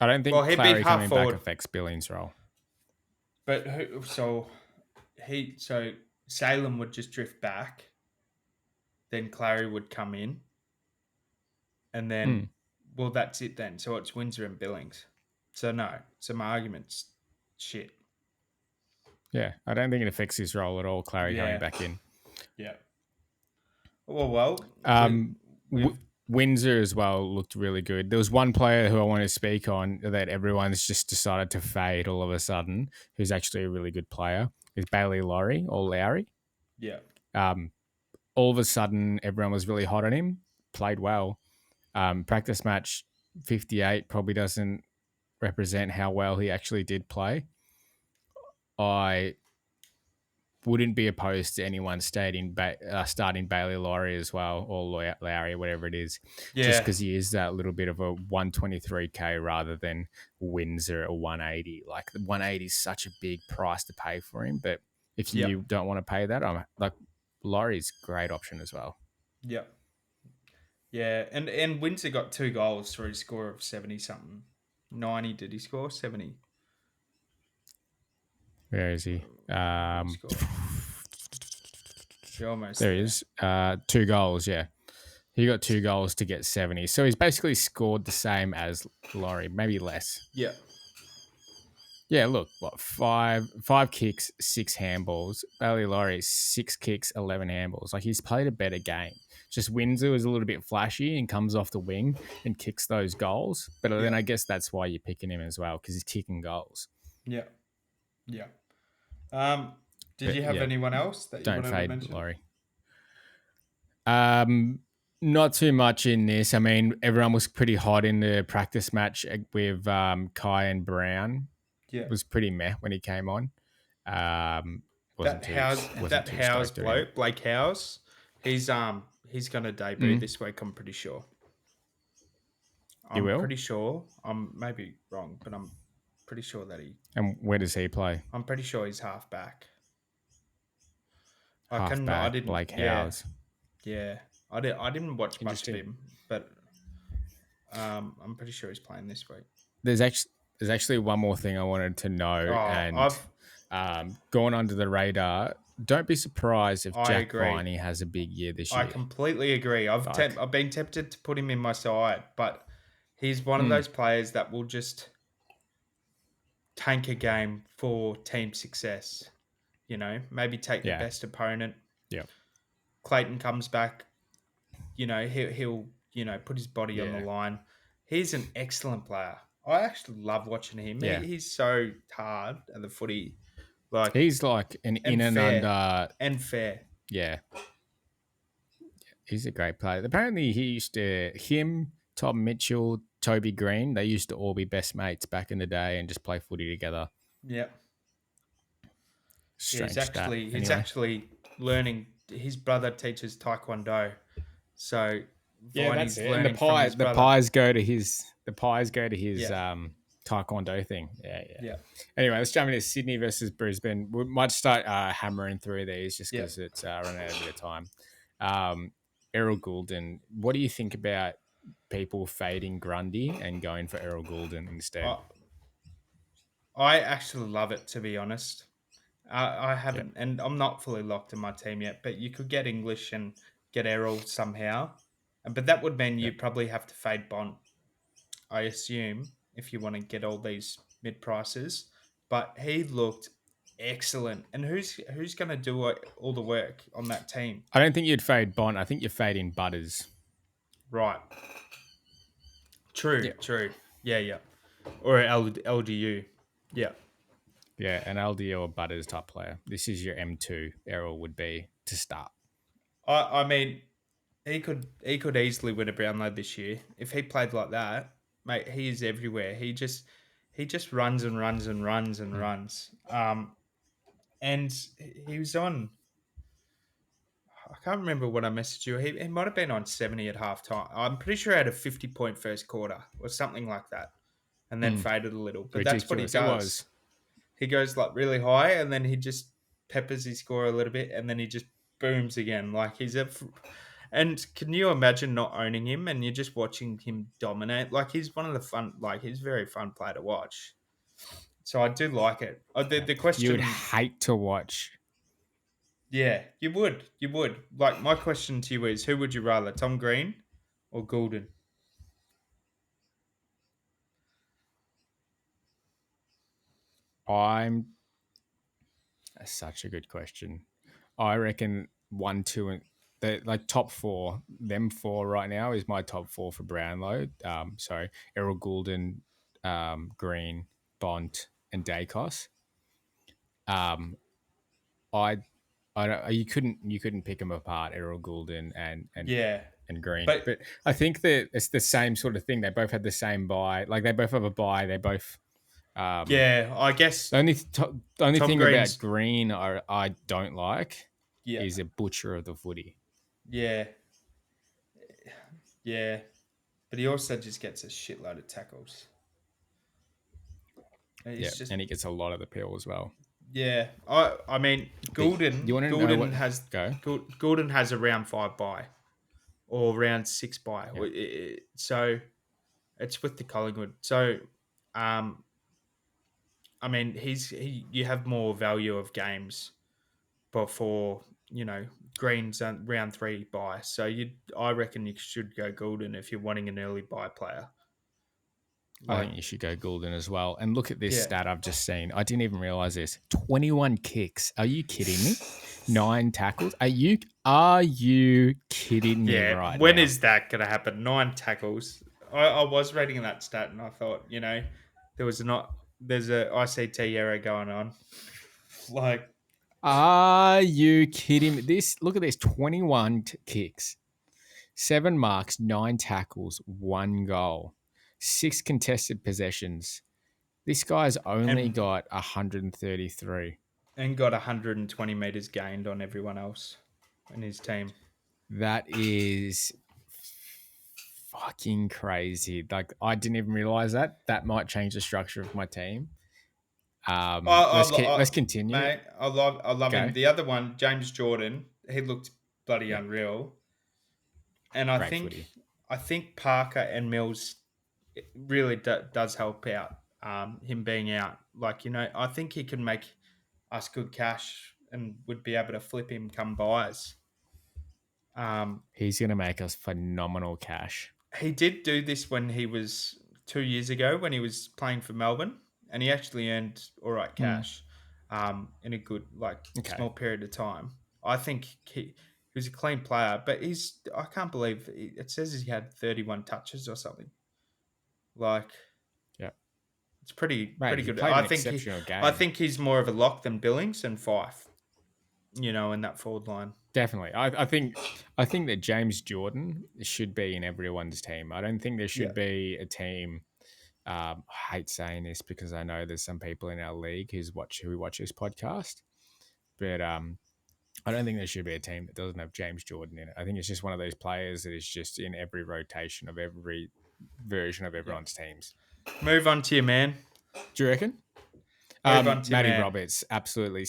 I don't think Clary coming back affects Billings' role.
But so Salem would just drift back. Then Clary would come in. And then... Well, that's it then. So it's Windsor and Billings. So no. So my argument's shit.
Yeah, I don't think it affects his role at all, Clary coming back in.
Yeah. Well.
Windsor as well looked really good. There was one player who I want to speak on that everyone's just decided to fade all of a sudden, who's actually a really good player, is Bailey Lowry or Lowry.
Yeah.
All of a sudden, everyone was really hot on him, played well. Practice match 58 probably doesn't represent how well he actually did play. I wouldn't be opposed to anyone starting Bailey Lowry as well, or Lowry, whatever it is, just because he is that little bit of a 123k rather than Windsor a 180. Like the 180 is such a big price to pay for him, but if you don't want to pay that, Lowry's a great option as well.
Yep. Yeah, and Windsor got 2 goals for his score of 70-something. 90, did he score? 70.
Where is he?
Almost
there he is. 2 goals, yeah. He got 2 goals to get 70. So he's basically scored the same as Lowry, maybe less.
Yeah.
Yeah, look, 5 kicks, 6 handballs. Bailey Lowry, 6 kicks, 11 handballs. Like, he's played a better game. Just Windsor is a little bit flashy and comes off the wing and kicks those goals. But then I guess that's why you're picking him as well, because he's kicking goals.
Yeah. Yeah. Did
But
you have
yeah,
anyone else that you
don't
wanted to
fade
mention?
Laurie. Not too much in this. I mean, everyone was pretty hot in the practice match with Kai and Brown.
Yeah.
It was pretty meh when he came on. Wasn't
That
too
Howes
stoked on him.
bloke, Blake Howes, he's gonna debut this week, I'm pretty sure.
You will?
I'm maybe wrong, but I'm pretty sure that
And where does he play?
I'm pretty sure he's half back. I
Halfback,
didn't,
Blake
yeah,
Howes.
yeah. I didn't watch much of
Interesting.
him, but I'm pretty sure he's playing this week.
There's actually one more thing I wanted to know, and going under the radar. Don't be surprised if
I
Jack
agree.
Viney has a big year this
I
year.
completely agree. I've been tempted to put him in my side, but he's one of those players that will just tank a game for team success. You know, maybe take the
Yeah.
best opponent.
Yeah.
Clayton comes back. You know, he'll put his body on the line. He's an excellent player. I actually love watching him.
Yeah.
He's so hard at the footy. Like
He's like an in and
fair.
under.
And fair.
Yeah. He's a great player. Apparently, him, Tom Mitchell, Toby Green, they used to all be best mates back in the day and just play footy together.
Yeah.
Strange
he's actually learning. His brother teaches Taekwondo, so
that's it.
learning
And
from his brother.
the pies go to his Taekwondo thing. Yeah. Anyway, let's jump into Sydney versus Brisbane. We might start hammering through these just because it's running out of a bit of time. Errol Goulden, what do you think about people fading Grundy and going for Errol Goulden instead?
I actually love it, to be honest. I haven't, and I'm not fully locked in my team yet, but you could get English and get Errol somehow. But that would mean you probably have to fade Bont, I assume, if you want to get all these mid prices. But he looked excellent. And who's going to do all the work on that team?
I don't think you'd fade Bont. I think you're fading Butters.
Right. True. Yeah. Or LDU. Yeah.
Yeah, an LDU or Butters type player. This is your M2. Errol would be to start.
I mean, he could easily win a Brownlow this year if he played like that, mate. He is everywhere. He just runs and runs and runs and runs. And he was on. I can't remember what I messaged you. He might have been on 70 at halftime. I'm pretty sure he had a 50-point first quarter or something like that, and then faded a little. But
Ridiculous.
That's what he does. He goes like really high, and then he just peppers his score a little bit, and then he just booms again. Like and can you imagine not owning him and you're just watching him dominate? Like he's one of the fun. Like he's a very fun player to watch. So I do like it. The question
you would hate to watch.
Yeah, you would. Like my question to you is, who would you rather, Tom Green or Goulden?
That's such a good question. I reckon 1, 2, and like top four. Them four right now is my top four for Brownlow. Errol Goulden, Green, Bont, and Dacos. You couldn't pick them apart, Errol Goulden and Green. But I think that it's the same sort of thing. They both had the same buy. Like they both have a buy. They both.
I guess
the only thing
Green's,
about Green I don't like is a butcher of the footy.
Yeah. But he also just gets a shitload of tackles.
And he gets a lot of the peel as well.
Yeah, I mean, Goulden has a round 5 bye or round 6 bye. Yeah. So it's with the Collingwood. So, I mean, you have more value of games before, Green's round 3 bye. So I reckon you should go Goulden if you're wanting an early bye player.
I think you should go Goulden as well. And look at this stat I've just seen. I didn't even realize this. 21 kicks. Are you kidding me? 9 tackles. Are you kidding me right
when
now?
Is that going to happen? 9 tackles. I was reading that stat and I thought, there was not there's a ICT error going on. Like,
Are you kidding me? Look at this 21 kicks, 7 marks, 9 tackles, 1 goal, 6 contested possessions. This guy's only
And-
got 133.
and got 120 meters gained on everyone else in his team.
That is fucking crazy. Like, I didn't even realize that. That might change the structure of my team. Let's continue.
Mate, I love
Go.
him. The other one, James Jordan, he looked bloody unreal. And I
Great
think
footy.
I think Parker and Mills it really does help out. Him being out, like, I think he can make us good cash and would be able to flip him come buys.
He's going to make us phenomenal cash.
He did do this when he was 2 years ago when he was playing for Melbourne, and he actually earned all right cash in a good small period of time. I think he was a clean player, but I can't believe it says he had 31 touches or something. Like,
yeah,
it's pretty
Mate,
good.
played an
I think
exceptional game.
I think he's more of a lock than Billings and Fife. In that forward line.
Definitely. I think that James Jordan should be in everyone's team. I don't think there should be a team. I hate saying this because I know there's some people in our league who watch this podcast, but I don't think there should be a team that doesn't have James Jordan in it. I think it's just one of those players that is just in every rotation of every version of everyone's teams.
Move on to your man.
Do you reckon? Matty Roberts, absolutely.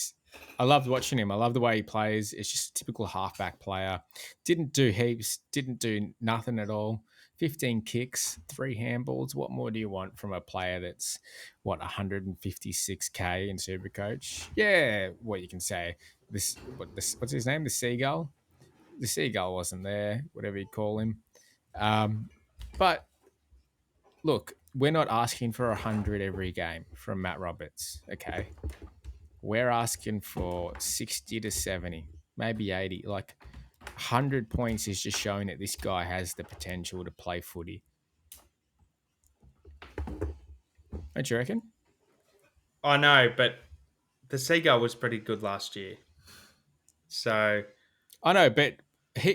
I loved watching him. I love the way he plays. It's just a typical halfback player. Didn't do heaps. Didn't do nothing at all. 15 kicks, 3 handballs. What more do you want from a player that's 156k in Supercoach? Yeah, what you can say. What's his name? The Seagull. The Seagull wasn't there. Whatever you call him. But look, we're not asking for 100 every game from Matt Roberts. Okay. We're asking for 60 to 70, maybe 80. Like 100 points is just showing that this guy has the potential to play footy. Don't you reckon?
I know, but the Seagull was pretty good last year. So
I know, but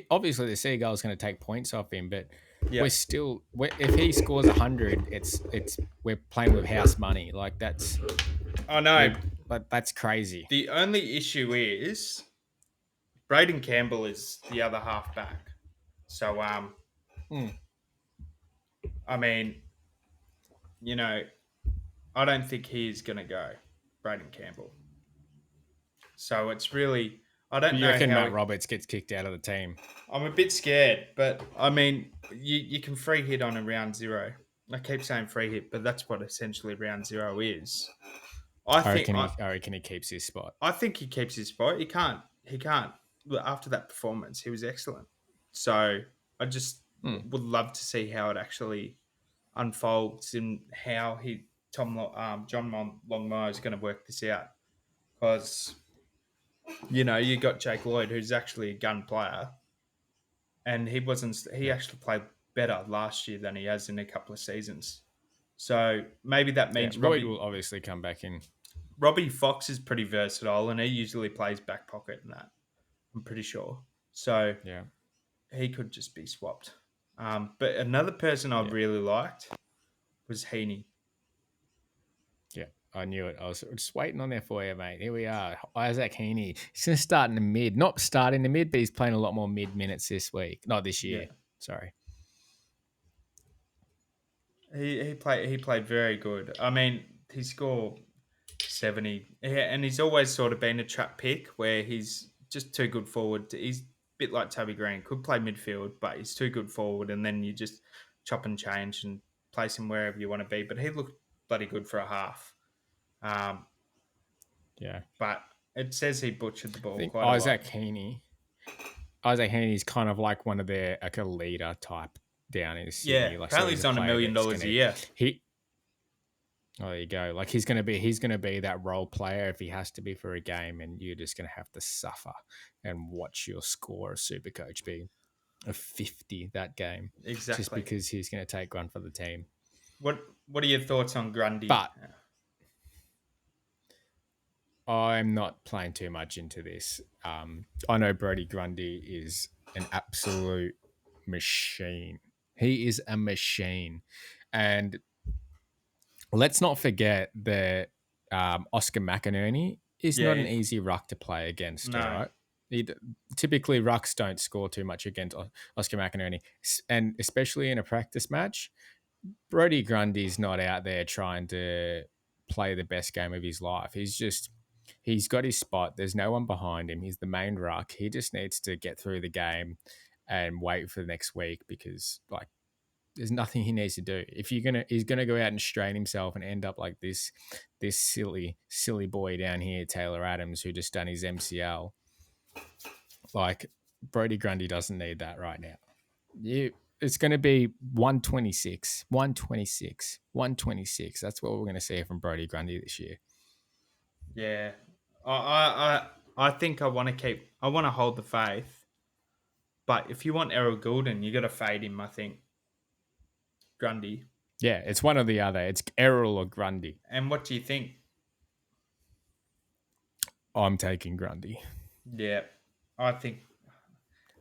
obviously the Seagull's going to take points off him, but if he scores 100, we're playing with house money. Like that's
I know.
But that's crazy.
The only issue is Braden Campbell is the other halfback. So, I mean, I don't think he's going to go, Braden Campbell. So it's really, I don't know.
You reckon Matt Roberts gets kicked out of the team?
I'm a bit scared, but I mean, you can free hit on a round 0. I keep saying free hit, but that's what essentially round 0 is. I
reckon he keeps his spot.
I think he keeps his spot. He can't. After that performance, he was excellent. So I just would love to see how it actually unfolds and how John Longmire is going to work this out. Because, you got Jake Lloyd, who's actually a gun player, and he actually played better last year than he has in a couple of seasons. So maybe that means
Robbie will obviously come back in.
Robbie Fox is pretty versatile, and he usually plays back pocket and that. I'm pretty sure. So he could just be swapped. But another person I really liked was Heaney.
Yeah, I knew it. I was just waiting on there for you, mate. Here we are. Isaac Heaney. He's going to start in the mid. Not start in the mid, but he's playing a lot more mid minutes this week. Not this year.
Yeah.
Sorry.
He played very good. I mean, he scored 70, and he's always sort of been a trap pick where he's just too good forward. He's a bit like Toby Green, could play midfield, but he's too good forward, and then you just chop and change and place him wherever you want to be. But he looked bloody good for a half. But it says he butchered the ball quite a lot.
Isaac Heaney's kind of like one of their a leader type down in Sydney.
Yeah, apparently he's on $1 million a year.
There you go. Like he's gonna be that role player if he has to be for a game, and you're just gonna have to suffer and watch your score of Supercoach be a 50 that game.
Exactly.
Just because he's gonna take one for the team.
What are your thoughts on Grundy?
But I'm not playing too much into this. I know Brody Grundy is an absolute machine. He is a machine. And let's not forget that Oscar McInerney is not an
Yeah,
easy ruck to play against, all
no,
right? Typically, rucks don't score too much against Oscar McInerney. And especially in a practice match, Brody Grundy's not out there trying to play the best game of his life. He's got his spot. There's no one behind him. He's the main ruck. He just needs to get through the game and wait for the next week because like there's nothing he needs to do. If he's gonna go out and strain himself and end up like this silly boy down here, Taylor Adams, who just done his MCL. Like Brody Grundy doesn't need that right now. It's going to be 126, 126, 126. That's what we're going to see from Brody Grundy this year.
yeah. I think I want to hold the faith. But if you want Errol Goulden, you got to fade him. I think Grundy.
Yeah, it's one or the other. It's Errol or Grundy.
And what do you think?
I'm taking Grundy.
Yeah, I think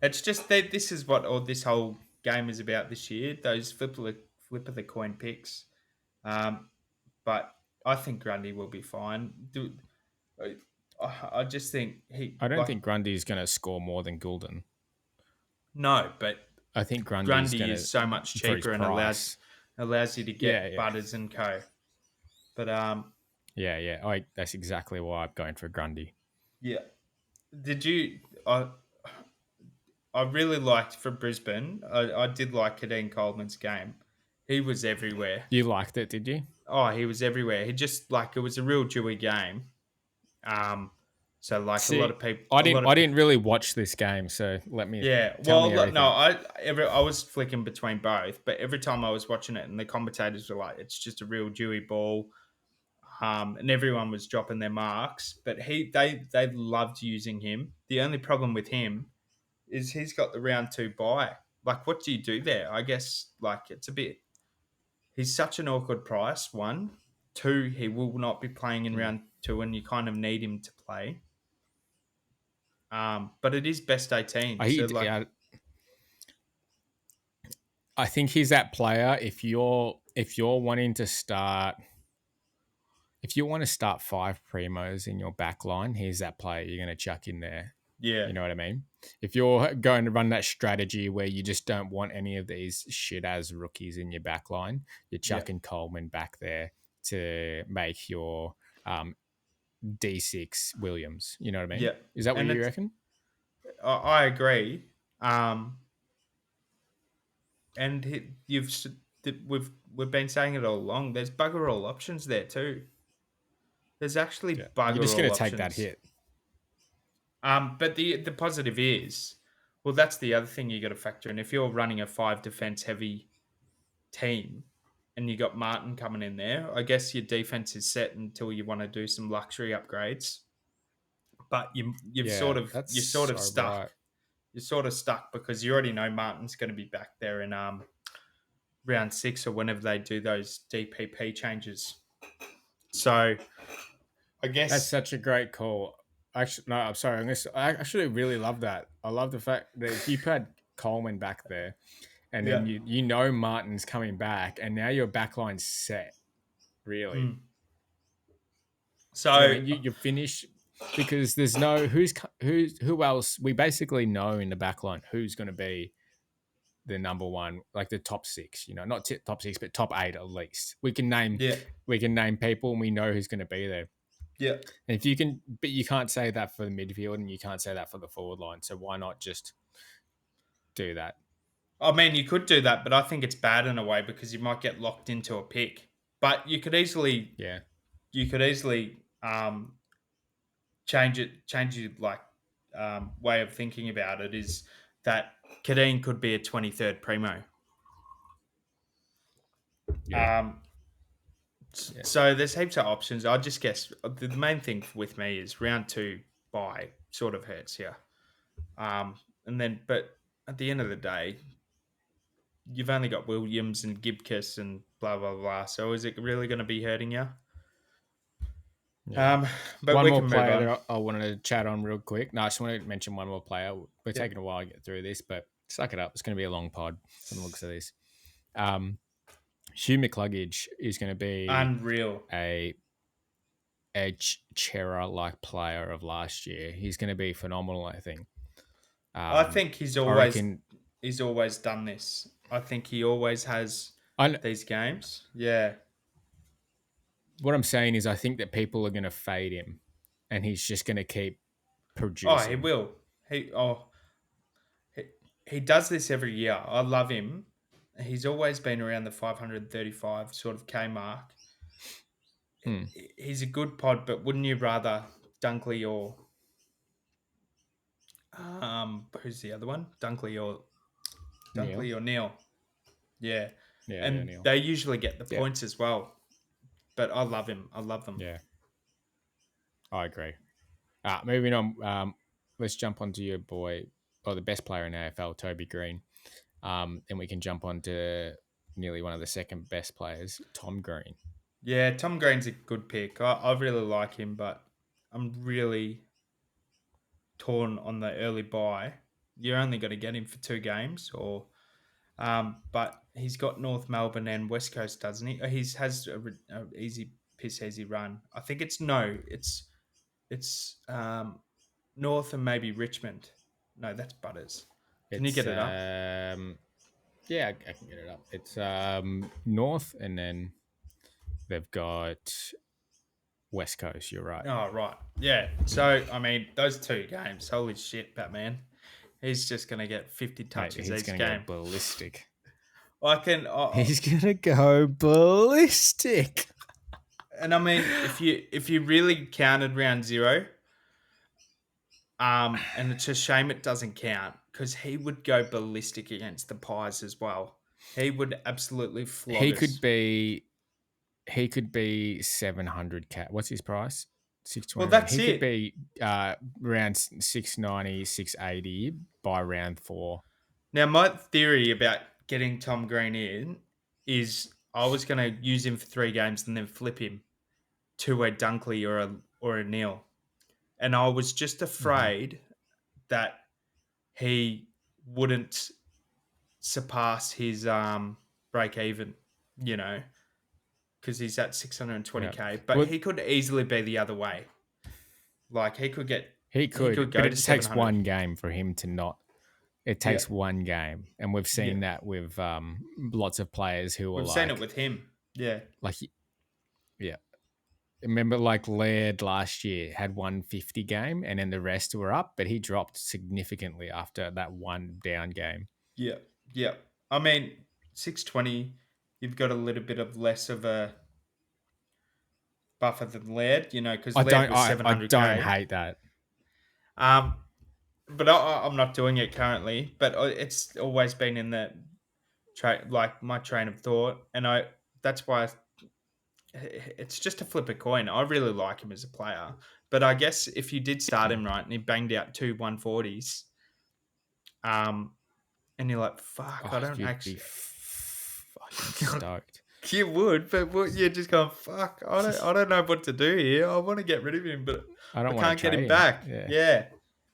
it's just that this is what all this whole game is about this year. Those flip of the coin picks. But I think Grundy will be fine. I just think
I don't think Grundy's going to score more than Goulden.
No, but
I think
Grundy is so much cheaper and
price.
allows you to get Butters and co. But
yeah. That's exactly why I'm going for Grundy.
Yeah. Did you? I really liked for Brisbane. I did like Kadeem Coleman's game. He was everywhere.
You liked it, did you?
Oh, he was everywhere. He just like it was a real Dewey game. So like a lot of people.
I didn't really watch this game, so let me.
Yeah,
tell me
well, no,
everything.
I was flicking between both, but every time I was watching it, and the commentators were like, "It's just a real Dewey ball," and everyone was dropping their marks. But they loved using him. The only problem with him is he's got the round 2 bye. Like, what do you do there? I guess like it's a bit. He's such an awkward price. 1, 2, he will not be playing in round 2, and you kind of need him to play. But it is best 18.
I think he's that player. If you're wanting to start, if you want to start 5 primos in your back line, he's that player you're going to chuck in there.
Yeah.
You know what I mean? If you're going to run that strategy where you just don't want any of these shit as rookies in your back line, you're chucking Coleman back there to make your D6 Williams. You know what I mean?
Yeah.
Is that what you reckon?
I agree. And we've been saying it all along. There's bugger all options there too. There's actually bugger all options.
You're just going to take that hit.
But the positive is, well, that's the other thing you got to factor in. If you're running a 5 defense heavy team, and you got Martin coming in there, I guess your defense is set until you want to do some luxury upgrades. But you're sort of stuck. Right. You're sort of stuck because you already know Martin's going to be back there in round 6 or whenever they do those DPP changes. So I guess
that's such a great call. Actually, no, I'm sorry. I actually really love that. I love the fact that you had Coleman back there, and then you know Martin's coming back, and now your backline's set. Really.
So
you finish because there's no who else. We basically know in the backline who's going to be the number one, like the top 6. You know, not top 6, but top 8 at least. We can name people, and we know who's going to be there.
Yeah.
And if you can, but you can't say that for the midfield and you can't say that for the forward line. So why not just do that?
I mean, you could do that, but I think it's bad in a way because you might get locked into a pick. But you could easily, change your way of thinking about it is that Kadeem could be a 23rd primo.
Yeah.
So there's heaps of options. I just guess the main thing with me is round 2 bye sort of hurts you. But at the end of the day, you've only got Williams and Gibcus and blah, blah, blah. So is it really going to be hurting you? But
One
we
more
can move
player
on.
that I wanted to chat on real quick. No, I just want to mention one more player. We're taking a while to get through this, but suck it up. It's going to be a long pod from the looks of this. Hugh McCluggage is going to be
Unreal.
a Chera-like player of last year. He's going to be phenomenal, I think.
I think he's always done this. I think he always has these games. Yeah.
What I'm saying is I think that people are going to fade him and he's just going to keep producing.
Oh, he will. He does this every year. I love him. He's always been around the 535 sort of K mark. He's a good pod, but wouldn't you rather Dunkley or who's the other one? Dunkley or Neil? Yeah. And
Neil.
they usually get the points as well. But I love him. I love them.
Yeah. I agree. Moving on, let's jump onto your boy, or the best player in AFL, Toby Green. Then we can jump on to nearly one of the second best players, Tom Green.
Yeah, Tom Green's a good pick. I really like him, but I'm really torn on the early buy. You're only going to get him for 2 games, but he's got North Melbourne and West Coast, doesn't he? He has a easy run. I think it's North and maybe Richmond. No, that's Butters. Can you get it up?
Yeah, I can get it up. It's North, and then they've got West Coast. You're right.
Oh, right. Yeah. So, I mean, those 2 games, holy shit, Batman. He's just going to get 50 touches each game. He's going to
go ballistic.
He's
going to go ballistic.
And I mean, if you really counted round 0, and it's a shame it doesn't count because he would go ballistic against the Pies as well. He would absolutely flog us.
He could be 700k. What's his price? 620.
Well, that's
he
it.
Could be around 690, 680 by round 4.
Now, my theory about getting Tom Green in is I was going to use him for 3 games and then flip him to a Dunkley or a Neil. And I was just afraid that he wouldn't surpass his break even, because he's at 620k. Yeah. But he could easily be the other way. Like he could go
but it takes one game for him to not. It takes one game, and we've seen that with lots of players who are.
We've seen it with him. Yeah.
Remember, like Laird last year had 150 game, and then the rest were up, but he dropped significantly after that one down game.
Yeah, yeah. I mean, 620, you've got a little bit of less of a buffer than Laird, because Laird was 700k.
I don't hate that.
But I'm not doing it currently. But it's always been in the my train of thought, and that's why. It's just a flip a coin. I really like him as a player, but I guess if you did start him right and he banged out 2 140s, and you're like, fuck, I don't actually.
Fucking stoked.
You would, but you're just going, fuck. I don't know what to do here. I want to get rid of him, but I can't get him back. Yeah.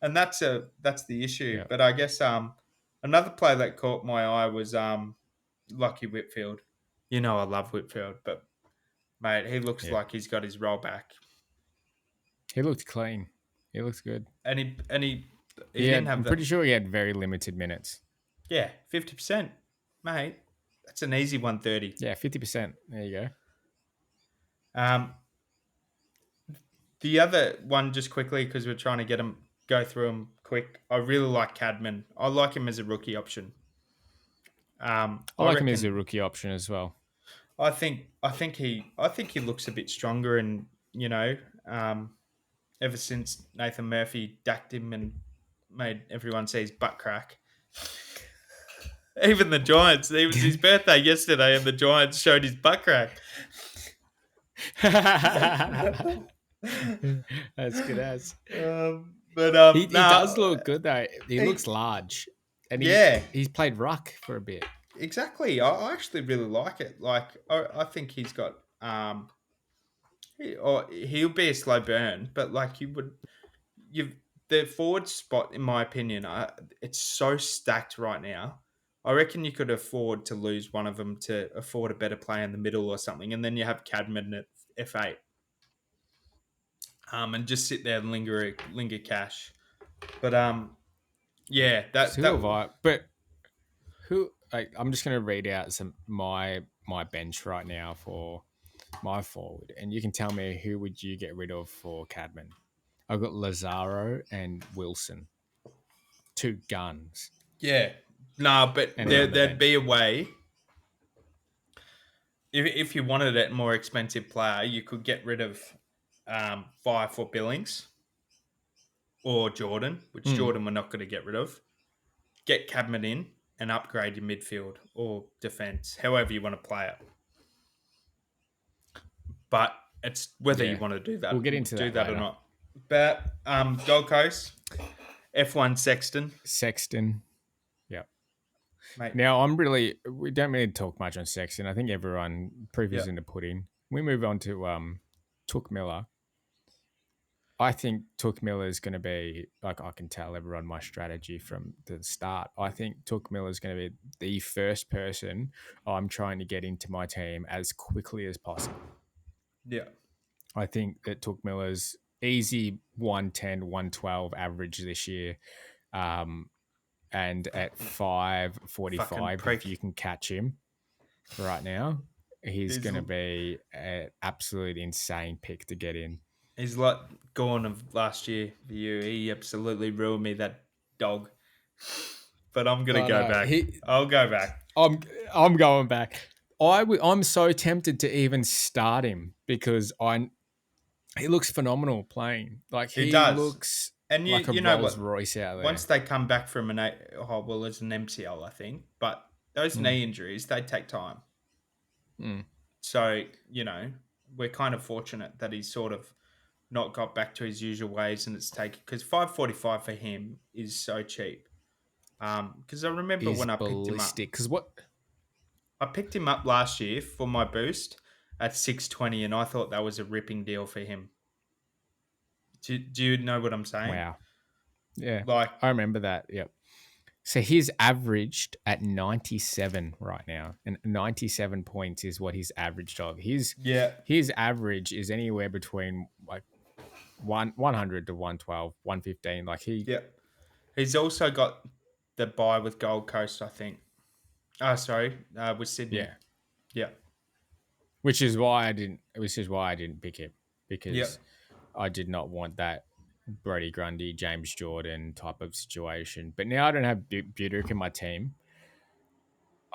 And that's the issue. Yeah. But I guess another player that caught my eye was Lachie Whitfield. I love Whitfield, but. Mate, he looks like he's got his roll back.
He looked clean. He looks good.
And he didn't have.
I'm pretty sure he had very limited minutes.
Yeah, 50%, mate. That's an easy 130.
Yeah, 50%. There you
go. The other one, just quickly, because we're trying to go through them quick. I really like Cadman. I like him as a rookie option.
I like him as a rookie option as well.
I think he looks a bit stronger, and ever since Nathan Murphy dacked him and made everyone see his butt crack. Even the Giants. It was his birthday yesterday, and the Giants showed his butt crack.
That's good as.
But
he does look good though. He looks large, and he's played ruck for a bit.
Exactly. I actually really like it. Like I think he's got Or he'll be a slow burn, but like you've the forward spot, in my opinion, it's so stacked right now. I reckon you could afford to lose one of them to afford a better play in the middle or something, and then you have Cadman at F8, and just sit there and linger cash. But yeah, that
So
that
have I. But who? I'm just going to read out some my bench right now for my forward, and you can tell me who would you get rid of for Cadman. I've got Lazaro and Wilson, two guns,
yeah, no, but
and they're on the
there'd be
bench.
a way. If you wanted a more expensive player, you could get rid of Fire for Billings or Jordan, which
Hmm.
Jordan we're not going to get rid of. Get Cadman in and upgrade your midfield or defense, however you want to play it. But it's whether you
Yeah,
want to
we'll get into that
or
later.
not. But Gold Coast, F1 Sexton,
Sexton. Yep.
mate.
Now we don't really talk much on Sexton. I think everyone proof is
Yeah,
in the pudding. We move on to Took Miller. I think Took Miller is going to be like I can tell everyone my strategy from the start. I think Took Miller is going to be the first person I'm trying to get into my team as quickly as possible.
yeah.
I think that Took Miller's easy 110, 112 average this year. And at
Fucking
5.45, if
prick.
you can catch him right now, he's
He's
going to be an absolute insane pick to get in.
he's like gone of last year for you. He absolutely ruined me, that dog. But I'm gonna
But
go back. I'll go back.
I'm going back. I'm so tempted to even start him because he looks phenomenal playing. Like
He
he
does.
looks
And
like a
you know
Rolls
what?
Royce out
Once
there.
they come back from it's an MCL, I think. But those
Mm,
knee injuries, they take time.
mm.
So, we're kind of fortunate that he's sort of not got back to his usual ways, and it's taken because 5.45 for him is so cheap. Because I remember
Is
when I picked him up,
ballistic. Because what?
I picked him up last year for my boost at 620, and I thought that was a ripping deal for him. Do you know what I'm saying?
Wow. Yeah,
Like,
I remember that. Yep. So he's averaged at 97 right now, and 97 points is what he's averaged of.
yeah,
His average is anywhere between like 100 to 112, 115. Like
yeah. He's also got the buy with Gold Coast, I think. Oh, sorry, with Sydney.
yeah,
Yeah,
which is why I didn't pick him
yeah,
because I did not want that Brody Grundy, James Jordan type of situation. But now I don't have Buduk in my team.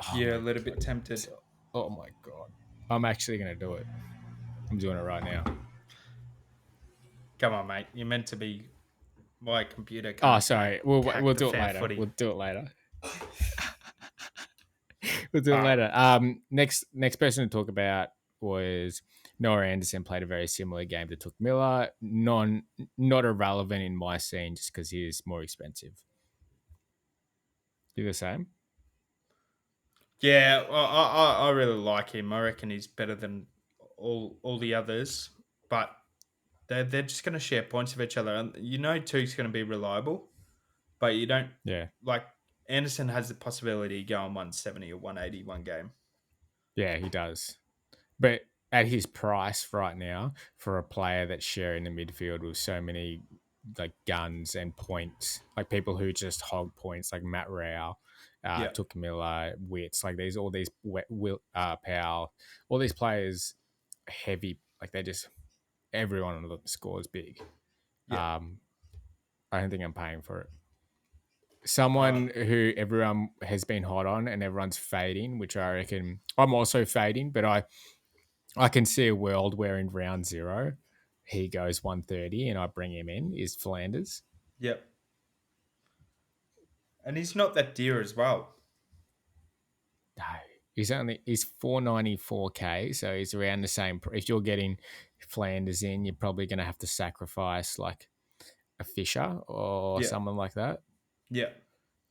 Oh
yeah. A
my
little bit
god.
tempted.
Oh my god. I'm actually gonna do it. I'm doing it right now.
Come on, mate. You're meant to be. My computer
Oh,
can't
sorry.
hack
We'll
the
do it
fair
later.
footy.
We'll do it later. We'll do it
All right.
later. Next person to talk about was Noah Anderson. Played a very similar game to Took Miller. Not irrelevant in my scene just because he is more expensive. Do the same.
Yeah, I really like him. I reckon he's better than all the others, but they're just going to share points of each other. And Tuke's going to be reliable, but you don't
Yeah.
like Anderson has the possibility of going 170 or 180 one game.
Yeah, he does. But at his price right now, for a player that's sharing the midfield with so many like guns and points, like people who just hog points, like Matt Rao,
Yeah,
Took Miller, Wits, like all these Powell, all these players, heavy, like they just everyone on them scores big.
yeah.
I don't think I'm paying for it.
Uh,
Someone who everyone has been hot on and everyone's fading, which I reckon I'm also fading, but I can see a world where in round 0 he goes 130 and I bring him in is Flanders.
yep. And he's not that dear as well.
No, he's 494k, so he's around the same. If you're getting Flanders in, you're probably going to have to sacrifice like a Fisher or
Yeah,
someone like that,
yeah.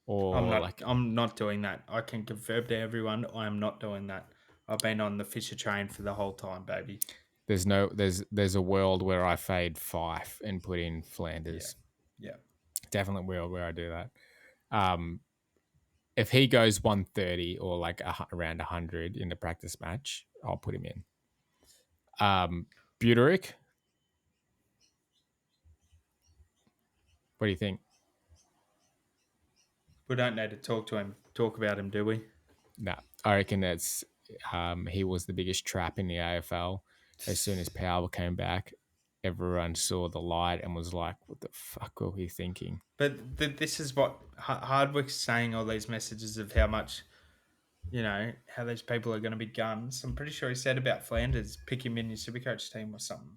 I'm
or
not.
like
I'm not doing that. I can confirm to everyone, I am not doing that. I've been on the Fisher train for the whole time, baby.
there's a world where I fade Fife and put in Flanders.
Yeah.
Definitely world where I do that. If he goes 130 or like around 100 in the practice match, I'll put him in. Buterick, what do you think?
We don't need to talk about him, do we?
No, I reckon that's he was the biggest trap in the AFL. As soon as Power came back, everyone saw the light and was like, "What the fuck were we thinking?"
But this is what Hardwick's saying, all these messages of how much, how these people are going to be guns. I'm pretty sure he said about Flanders, pick him in your Supercoach team or something.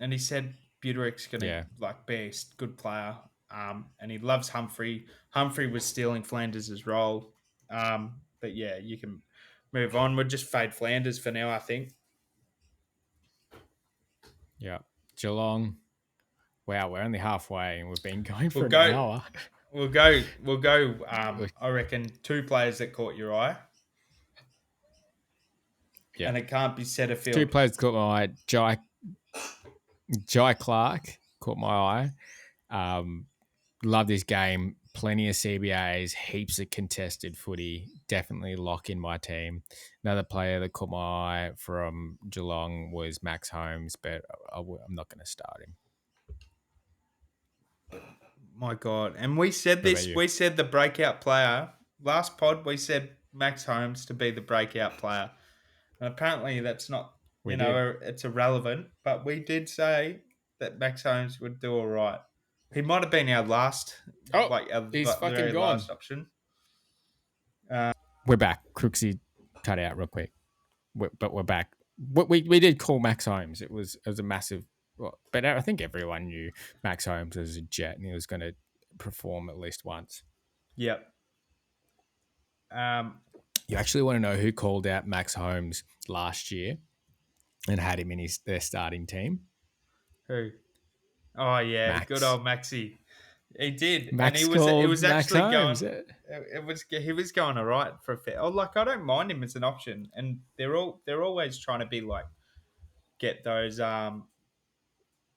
And he said Buterick's going to be a good player. And he loves Humphrey. Humphrey was stealing Flanders' role. But yeah, you can move on. We'll just fade Flanders for now, I think.
Yeah. Geelong. Wow, we're only halfway and we've been going for an hour.
We'll go. I reckon 2 players that caught your eye. Yeah. And it can't be Setterfield.
2 players caught my eye. Jai Clark caught my eye. Love this game. Plenty of CBAs, heaps of contested footy. Definitely lock in my team. Another player that caught my eye from Geelong was Max Holmes, but I'm not going to start him.
My God. And we said this. We said the breakout player. Last pod, we said Max Holmes to be the breakout player. And apparently that's not, it's irrelevant. But we did say that Max Holmes would do all right. He might have been our last.
He's fucking gone.
Last option.
We're back. Crooksy cut out real quick. But we're back. We did call Max Holmes. It was a massive... but I think everyone knew Max Holmes was a jet and he was going to perform at least once.
Yep.
You actually want to know who called out Max Holmes last year and had him in their starting team?
Who? Oh yeah, Max. Good old Maxie. He did,
Max
and he was actually Holmes. Going. He was going all right for a fair. I don't mind him as an option, and they're always trying to be like get those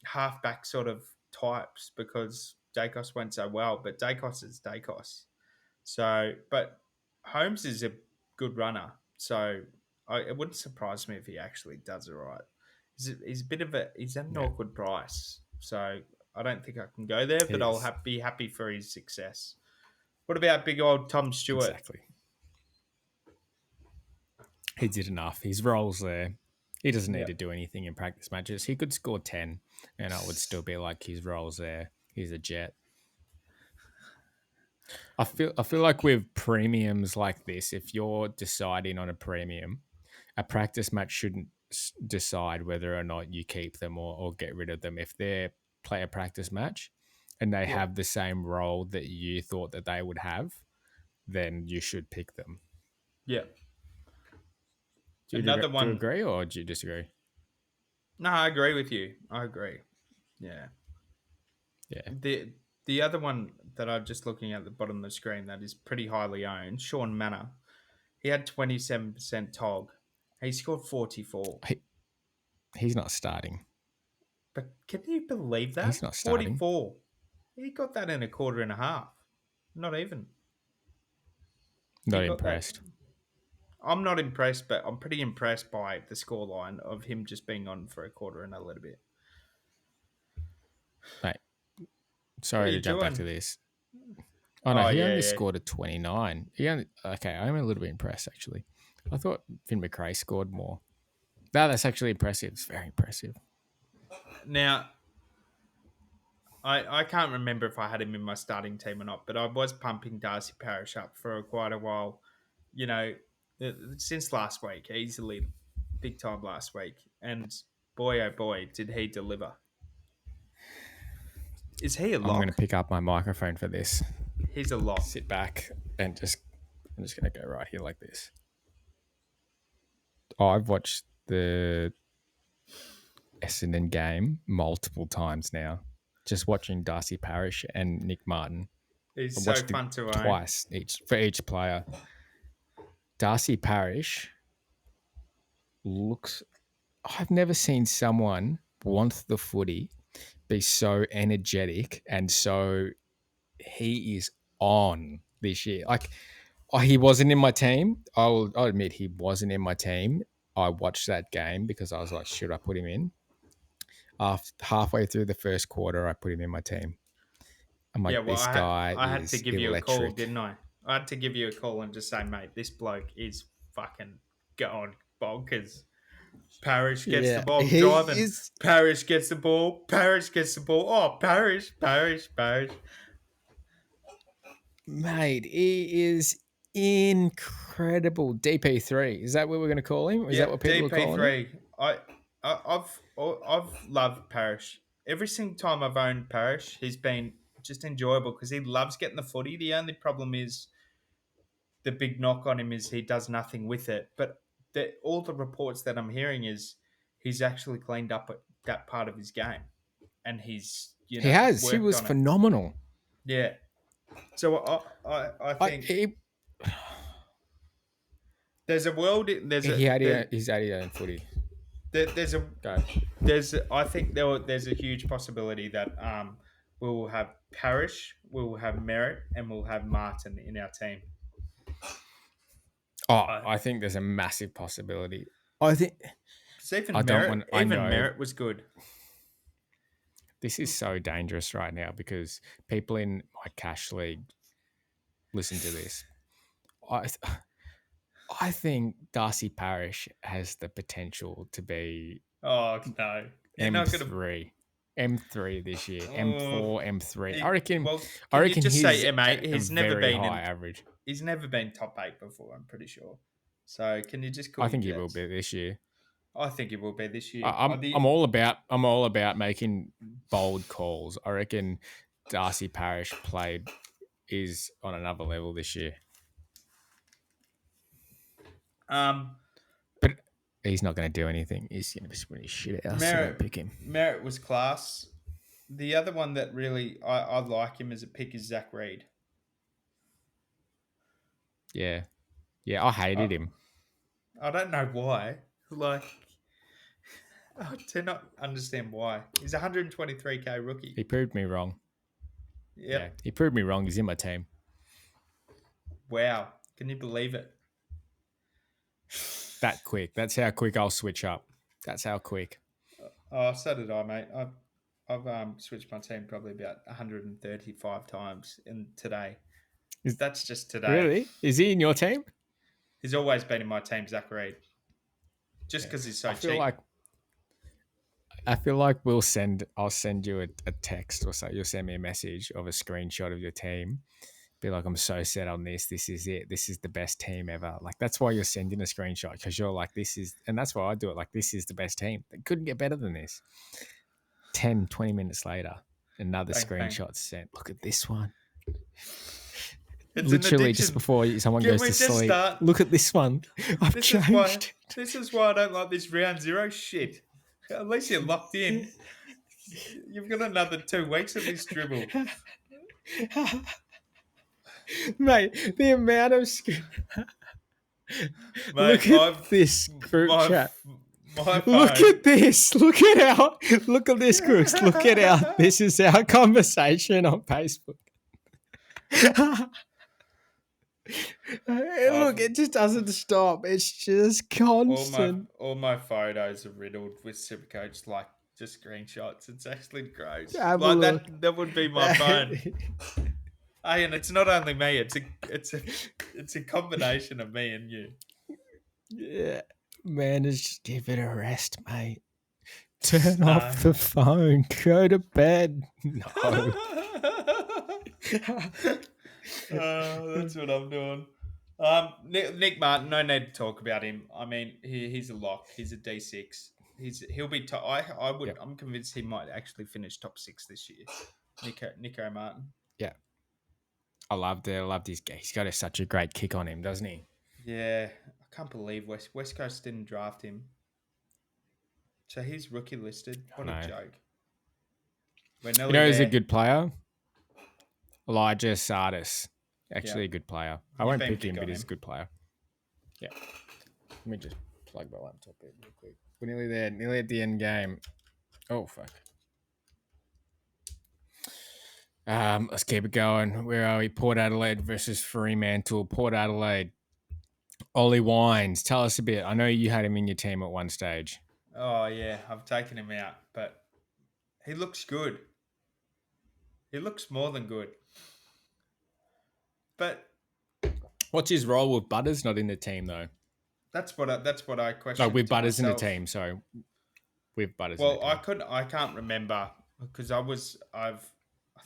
halfback sort of types because Dacos went so well, but Dacos is Dacos. So, but Holmes is a good runner, so it wouldn't surprise me if he actually does it right. He's a bit of he's at an awkward price, so I don't think I can go there, but I'll be happy for his success. What about big old Tom Stewart?
Exactly. He did enough. His role's there. He doesn't need to do anything in practice matches. He could score 10, and I would still be like, his role's there. He's a jet. I feel like with premiums like this, if you're deciding on a premium, a practice match shouldn't decide whether or not you keep them or get rid of them. If they play a practice match and they have the same role that you thought that they would then you should pick them.
Yeah.
Do you agree or do you disagree?
No, I agree with you. I agree. Yeah.
Yeah.
The other one that I'm just looking at the bottom of the screen that is pretty highly owned, Sean Manor. He had 27% TOG. He scored 44.
He's not starting.
But can you believe that?
He's not starting.
44. He got that in a quarter and a half. Not even.
Not impressed.
I'm not impressed, but I'm pretty impressed by the scoreline of him just being on for a quarter and a little bit.
Mate, sorry to jump back to this. Oh, no, he only scored a 29. I'm a little bit impressed, actually. I thought Finn McRae scored more. No, that's actually impressive. It's very impressive.
Now, I can't remember if I had him in my starting team or not, but I was pumping Darcy Parish up for quite a while. Since last week, easily big time last week. And boy, oh boy, did he deliver. Is he a lock?
I'm going to pick up my microphone for this.
He's a lock.
Sit back and I'm just going to go right here like this. I've watched the Essendon game multiple times now. Just watching Darcy Parish and Nick Martin.
He's so fun to own.
Twice for each player. Darcy Parish looks. I've never seen someone want the footy, be so energetic, and so he is on this year. Like, he wasn't in my team. I'll admit he wasn't in my team. I watched that game because I was like, should I put him in? After halfway through the first quarter, I put him in my team. I'm like,
Yeah, well,
this guy
I had
is
to give you a
electric.
call, didn't I? I had to give you a call and just say, mate, this bloke is fucking going bonkers. Parrish gets the ball,
he
driving.
is,
Parrish gets the ball. Parrish gets the ball. Oh, Parrish.
mate. He is incredible. DP3. Is that what we're going to call him? Is that what people are calling him?
DP3. I've loved Parrish. Every single time I've owned Parrish, he's been just enjoyable because he loves getting the footy. The only problem is the big knock on him is he does nothing with it. But all the reports that I'm hearing is he's actually cleaned up that part of his game, and he's
He has. He
worked
was
on it.
phenomenal.
Yeah. So I think there's a world.
He's had his own footy.
There's a
Go.
I think there's a huge possibility that we'll have Parrish, we'll have Merritt, and we'll have Martin in our team.
I think there's a massive possibility. I think
Merritt was good.
This is so dangerous right now because people in my cash league listen to this. I think Darcy Parish has the potential to be
Oh no,
M3 this year, M4, M3. I reckon.
Well,
I reckon
just
he's
say M8.
He's never been high average.
He's never been top 8 before. I'm pretty sure. So can you just call?
I think he will be this year.
I think he will be this year.
I'm all about making bold calls. I reckon Darcy Parish is on another level this year. But he's not going to do anything. He's going to be sprinting shit out.
Merritt,
so pick him.
Merritt was class. The other one that really I like him as a pick is Zach Reed.
Yeah, I hated him.
I don't know why. Like, I do not understand why. He's a 123k rookie.
He proved me wrong.
Yep.
Yeah, he proved me wrong. He's in my team. Wow.
Can you believe it?
That quick. That's how quick I'll switch up. That's how quick.
Oh, so did I, mate. I've switched my team probably about 135 times today. That's just today.
Really? Is he in your team?
He's always been in my team, Zach Reed. Just because he's so cheap.
I feel like I'll send you a text or so. You'll send me a message of a screenshot of your team. Be like, I'm so set on this. This is it. This is the best team ever. Like, that's why you're sending a screenshot because you're like, and that's why I do it. Like, this is the best team. It couldn't get better than this. 10, 20 minutes later, another screenshot sent. Look at this one.
It's
literally just before someone goes to sleep. Look at this one. I've changed.
This is why I don't like this round 0 shit. At least you're locked in. You've got another 2 weeks of this dribble.
Mate, the amount of... Look at this group chat. Look at this. Look at this, Crooks. Look at this is our conversation on Facebook. Look, it just doesn't stop. It's just constant.
All my photos are riddled with Supercoach, like just screenshots. It's actually gross. Like that would be my phone. Hey, and it's not only me. It's a combination of me and you.
Yeah, man, just give it a rest, mate. Turn off the phone. Go to bed. No.
That's what I'm doing. Nick Martin, no need to talk about him. I mean, he's a lock. He's a D6. He'll be top. I'm convinced he might actually finish top 6 this year. Nico Martin.
Yeah, I loved his game. He's got such a great kick on him, doesn't he?
Yeah, I can't believe West Coast didn't draft him. So he's rookie listed. What a joke.
He's a good player. Elijah Sardis, actually a good player. I won't pick him, but he's a good player. Yeah. Let me just play. plug my laptop in real quick. We're nearly there, nearly at the end game. Oh, fuck. Let's keep it going. Where are we? Port Adelaide versus Fremantle. Port Adelaide. Ollie Wines, tell us a bit. I know you had him in your team at one stage.
Oh yeah, I've taken him out, but he looks good. He looks more than good. But
what's his role with Butters? Not in the team though.
That's what I question.
No, with Butters myself. In the team. So with Butters.
Well,
in the team.
I can't remember because I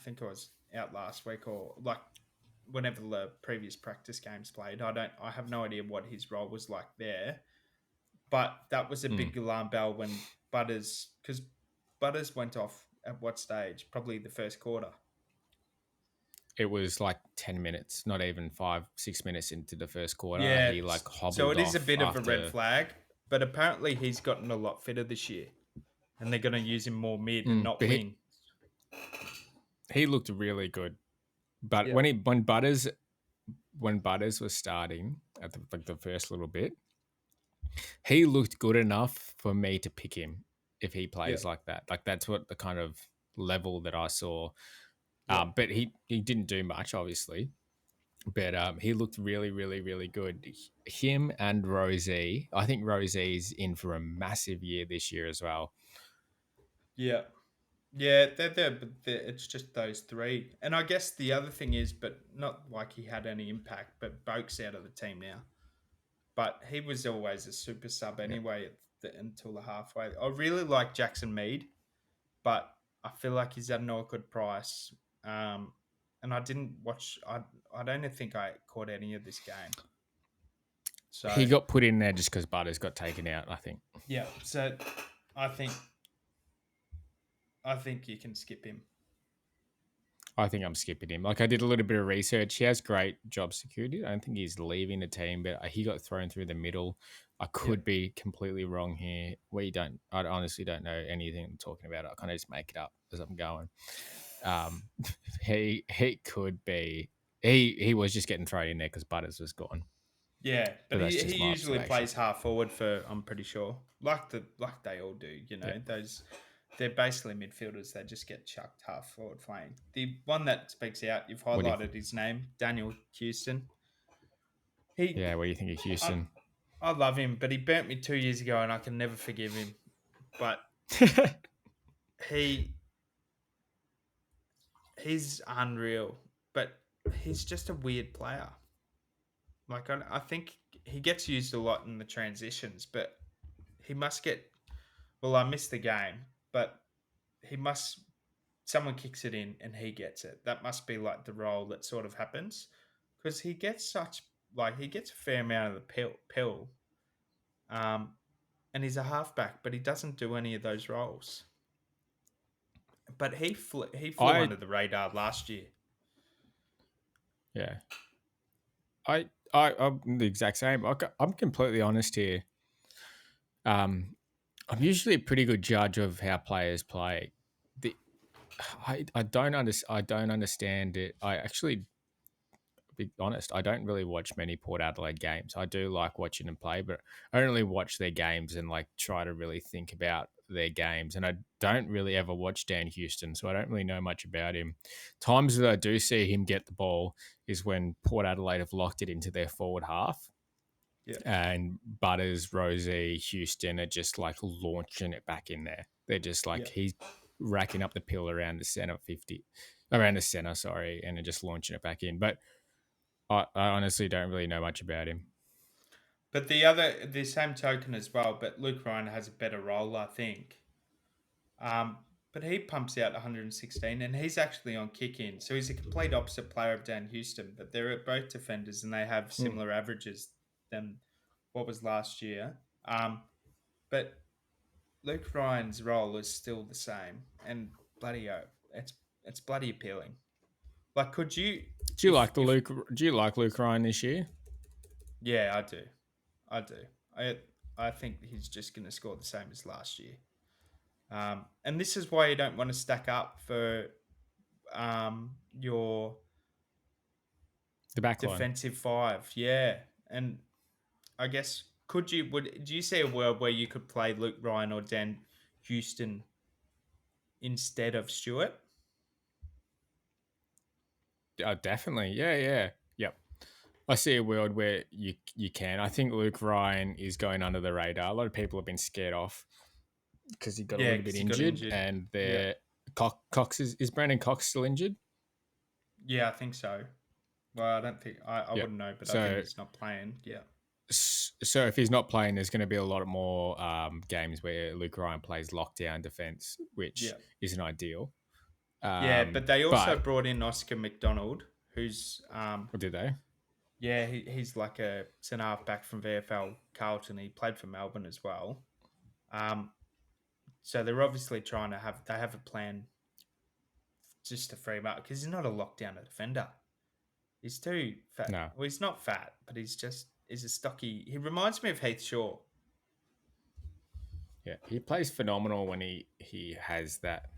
think I was out last week or like whenever the previous practice games played. I have no idea what his role was like there. But that was a big alarm bell when Butters went off at what stage? Probably the first quarter.
It was like 10 minutes, not even 5-6 minutes into the first quarter.
Yeah,
he like hobbled.
So it is a bit of a red flag, but apparently he's gotten a lot fitter this year, and they're going to use him more mid and not wing.
He looked really good, but when Butters was starting at the first little bit, he looked good enough for me to pick him if he plays like that. Like that's what the kind of level that I saw. But he didn't do much, obviously. But he looked really, really, really good. Him and Rosie. I think Rosie's in for a massive year this year as well.
Yeah. Yeah, they're there, but it's just those three. And I guess the other thing is, but not like he had any impact, but Boak's out of the team now. But he was always a super sub anyway until the halfway. I really like Jackson Mead, but I feel like he's at an awkward price. And I didn't watch. I don't think I caught any of this game. So
he got put in there just because Butters got taken out, I think.
Yeah. So I think you can skip him.
I think I'm skipping him. Like I did a little bit of research. He has great job security. I don't think he's leaving the team, but he got thrown through the middle. I could be completely wrong here. I honestly don't know anything I'm talking about. I kind of just make it up as I'm going. He could be. He was just getting thrown in there because Butters was gone.
Yeah, but he usually plays half forward for. I'm pretty sure, like they all do. You know, they're basically midfielders. They just get chucked half forward playing. The one that speaks out, you've highlighted his name, Daniel Houston.
What do you think of Houston?
I love him, but he burnt me 2 years ago, and I can never forgive him. But he's unreal, but he's just a weird player. Like I think he gets used a lot in the transitions, but he must get. Well, I missed the game, but he must. Someone kicks it in and he gets it. That must be like the role that sort of happens, because he gets he gets a fair amount of the pill, and he's a halfback, but he doesn't do any of those roles. But he flew under the radar last year.
Yeah, I'm the exact same. I'm completely honest here. I'm usually a pretty good judge of how players play. I don't understand it. I actually, to be honest, I don't really watch many Port Adelaide games. I do like watching them play, but I don't really watch their games and like try to really think about their games. And I don't really ever watch Dan Houston, so I don't really know much about him. Times that I do see him get the ball is when Port Adelaide have locked it into their forward half.
Yeah.
And Butters, Rosie, Houston are just like launching it back in there. They're just like he's racking up the pill around the center, and then just launching it back in. But I honestly don't really know much about him.
But the same token as well, but Luke Ryan has a better role, I think. But he pumps out 116, and he's actually on kick-in. So he's a complete opposite player of Dan Houston, but they're both defenders, and they have similar averages than what was last year. But Luke Ryan's role is still the same, and it's bloody appealing. Like, could you?
Do you like Luke Ryan this year?
Yeah, I do. I think he's just going to score the same as last year. And this is why you don't want to stack up for your
the back
defensive five. Yeah, and I guess Do you see a world where you could play Luke Ryan or Dan Houston instead of Stewart?
Definitely. Yeah. Yep. I see a world where you can. I think Luke Ryan is going under the radar. A lot of people have been scared off because he got a
Yeah,
little bit
because he got
injured,
injured.
and
Yeah,
Cox is Brandon Cox still injured?
yeah, I think so. Well, I don't think I
Yeah.
wouldn't know, but I think
So
he's not playing. Yeah,
so if he's not playing, there's going to be a lot more games where Luke Ryan plays lockdown defense, which
yeah,
isn't ideal.
yeah. But they also
But
brought in Oscar McDonald, who's
what did they?
yeah, he's like a centre half back from VFL Carlton. He played for Melbourne as well. Um, so they're obviously trying to have a plan just to free him up because he's not a lockdown defender. He's too fat.
No.
Well, he's not fat, but he's a stocky. He reminds me of Heath Shaw.
Yeah, he plays phenomenal when he has that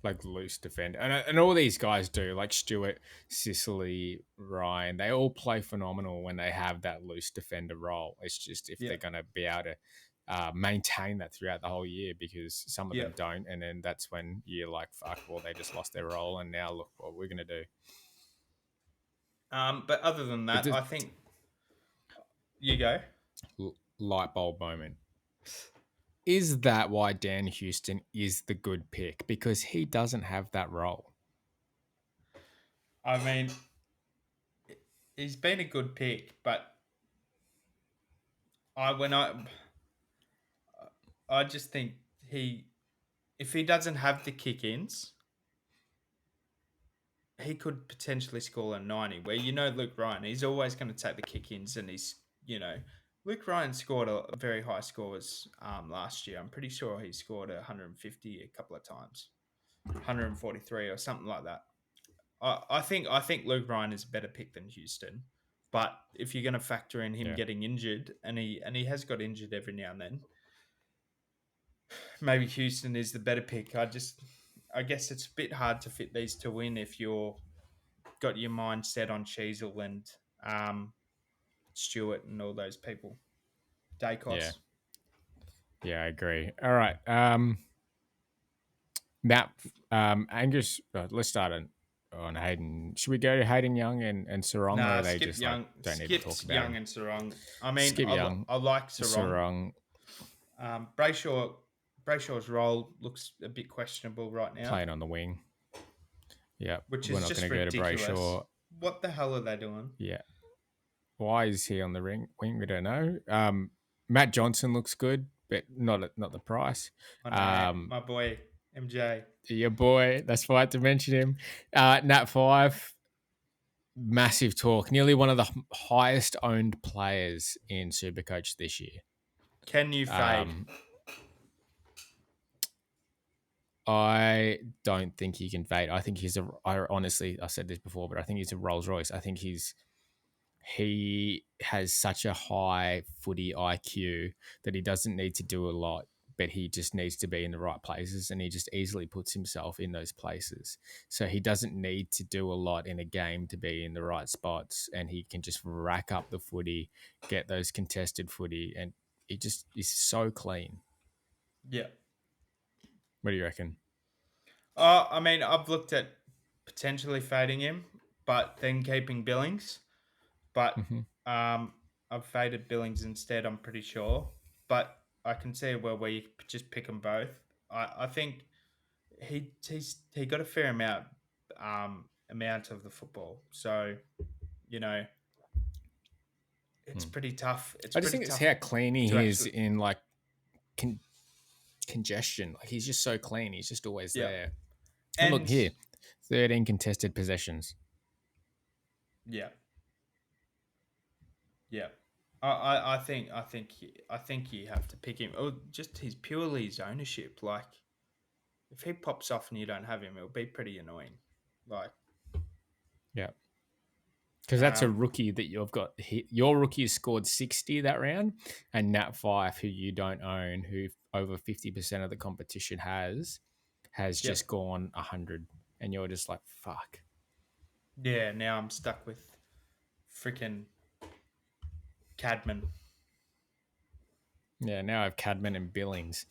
like loose defender, and all these guys do. Like Stewart, Sicily, Ryan, they all play phenomenal when they have that loose defender role. It's just if
Yeah,
they're going to be able to maintain that throughout the whole year, because some of
yeah.
them don't, and then that's when you're like, fuck, well, they just lost their role, and now look what we're going to do.
But other than
But
that, I think you go.
light bulb moment. Is that why Dan Houston is the good pick? Because he doesn't have that role.
I mean, he's been a good pick, but I when I just think if he doesn't have the kick-ins, he could potentially score a 90. Where Luke Ryan, he's always going to take the kick-ins, and Luke Ryan scored a very high scores last year. I'm pretty sure he scored 150 a couple of times, 143 or something like that. I think Luke Ryan is a better pick than Houston, but if you're going to factor in him
Yeah.
getting injured, and he has got injured every now and then, maybe Houston is the better pick. I guess it's a bit hard to fit these two in if you're got your mind set on Cheezel and Stewart and all those people. Dacos.
Yeah, I agree. All right. Now, Angus, let's start on Hayden. Should we go to Hayden Young and Sarong, or
Nah,
are they
skip
just
Young.
like don't need to talk
Skipped
about
Young
him?
and Sarong. I mean,
Skip Young,
I like Sarong.
Sarong
Brayshaw's role looks a bit questionable right now,
playing on the wing. Yeah,
which
we're
is
not
just
going to go to
ridiculous.
Brayshaw.
What the hell are they doing?
Yeah, why is he on the wing? We don't know. Matt Johnson looks good, but not the price.
My boy MJ.
Your boy, that's why I had to mention him. Nat 5, massive talk. Nearly one of the highest owned players in Supercoach this year.
Can you fade?
I don't think he can fade. I think I said this before, but I think he's a Rolls Royce. I think he has such a high footy IQ that he doesn't need to do a lot, but he just needs to be in the right places, and he just easily puts himself in those places. So he doesn't need to do a lot in a game to be in the right spots, and he can just rack up the footy, get those contested footy, and he just is so clean.
Yeah.
What do you reckon?
I mean, I've looked at potentially fading him, but then keeping Billings. But I've faded Billings instead, I'm pretty sure. But I can see a world where you just pick them both. I think he got a fair amount of the football. So, it's pretty tough.
I just think it's how clean he is in like congestion. Like he's just so clean. He's just always there. And look here, 13 contested possessions.
Yeah. Yeah. I think you have to pick him. Or just purely his ownership. Like, if he pops off and you don't have him, it'll be pretty annoying. Like,
yeah, because that's a rookie that you've got. Your rookie has scored 60 that round, and Nat 5, who you don't own, who over 50% of the competition has just gone 100, and you're just like, fuck.
Yeah, now I'm stuck with freaking Cadman.
Yeah, now I have Cadman and Billings.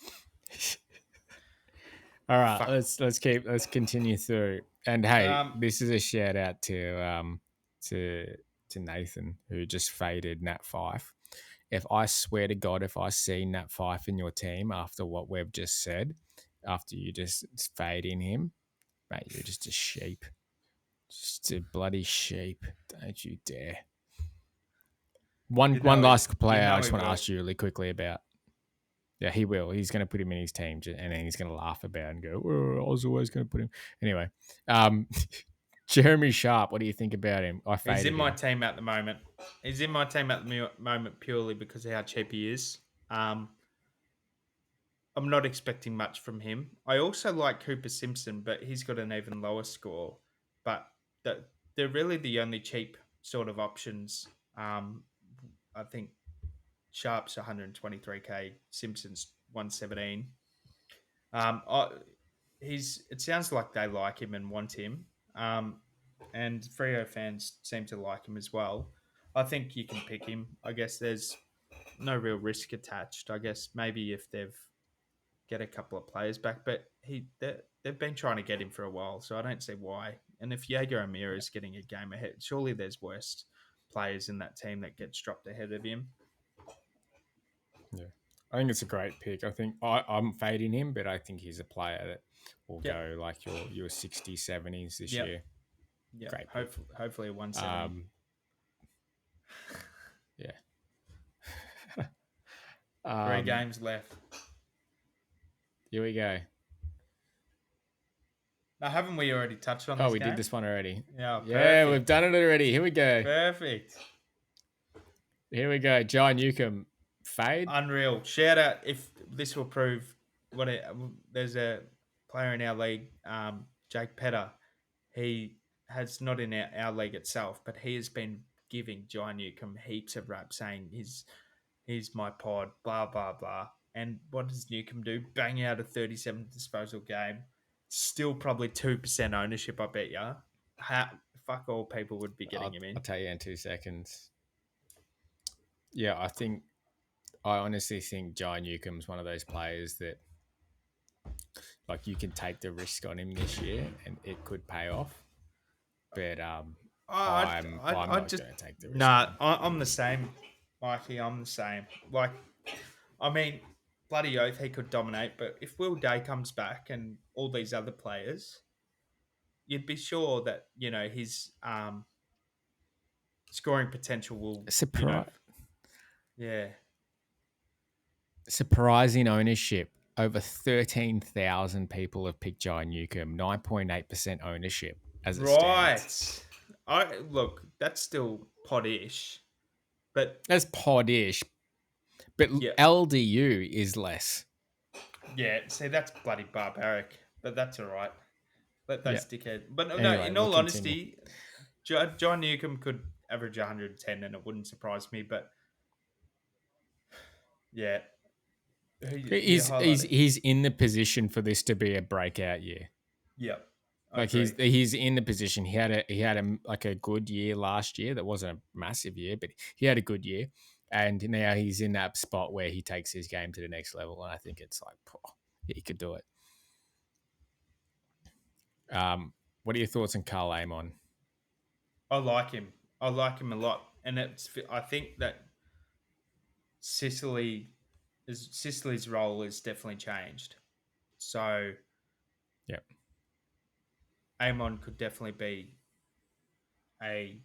All right,
Fuck.
let's continue through. And hey,
Um,
this is a shout out to Nathan who just faded Nat Fife. If I swear to God, if I see Nat Fife in your team after what we've just said, after you just fade in him, mate, you're just a sheep. Just a bloody sheep. Don't you dare. One
You know
last
it-
player
you know
I just
he
want to
will.
ask you really quickly about. Yeah, he will. He's going to put him in his team, and then he's going to laugh about it and go, oh, I was always going to put him. Anyway, Jeremy Sharp, what do you think about him? I
He's
faded
in my
him.
team at the moment. He's in my team at the moment purely because of how cheap he is. I'm not expecting much from him. I also like Cooper Simpson, but he's got an even lower score. But they're really the only cheap sort of options. I think Sharp's 123k, Simpson's 117. Um, I, it sounds like they like him and want him. And Freo fans seem to like him as well. I think you can pick him. I guess there's no real risk attached. I guess maybe if they've get a couple of players back, but they've been trying to get him for a while, so I don't see why. And if Jaeger O'Meara is getting a game ahead, surely there's worse players in that team that gets dropped ahead of him.
Yeah, I think it's a great pick. I think I'm fading him, but I think he's a player that will go like your 60s, 70s this year.
Yeah,
Great pick.
hopefully a 170.
Yeah.
3 games left.
Here we go.
Now, haven't we already touched on
Oh,
this
we
game?
did this one already.
Yeah,
Yeah,
perfect.
we've done it already. Here we go.
Perfect.
Here we go. John Newcomb, fade.
Unreal. Shout out if this will prove there's a player in our league, Jake Petter. He has not in our league itself, but he has been giving John Newcomb heaps of rap saying he's my pod, blah blah blah. And what does Newcomb do? Bang out a 37 disposal game. Still probably 2% ownership, I bet you. Fuck all people would be getting him in.
I'll tell you in 2 seconds. Yeah, I honestly think John Newcomb's one of those players that like you can take the risk on him this year and it could pay off. But I'm not
just
going to take the risk.
Nah, I'm the same, Mikey. I'm the same. Like, I mean, bloody oath he could dominate, but if Will Day comes back and all these other players, you'd be sure that his scoring potential will yeah.
Surprising ownership. Over 13,000 people have picked John Newcomb. 9.8% ownership as it stands.
Look, that's still pod-ish, but
That's pod-ish. But
yeah.
LDU is less.
Yeah, see, that's bloody barbaric, but that's all right. Let those dickhead. But
Anyway,
no, in all
we'll
honesty, John Newcomb could average 110, and it wouldn't surprise me. But yeah,
he's in the position for this to be a breakout year.
Yeah,
like he's in the position. He had a good year last year. That wasn't a massive year, but he had a good year, and now he's in that spot where he takes his game to the next level. And I think it's like he could do it. What are your thoughts on Carl Amon?
I like him. I like him a lot, and I think that Sicily's role has definitely changed. So,
yeah,
Amon could definitely be a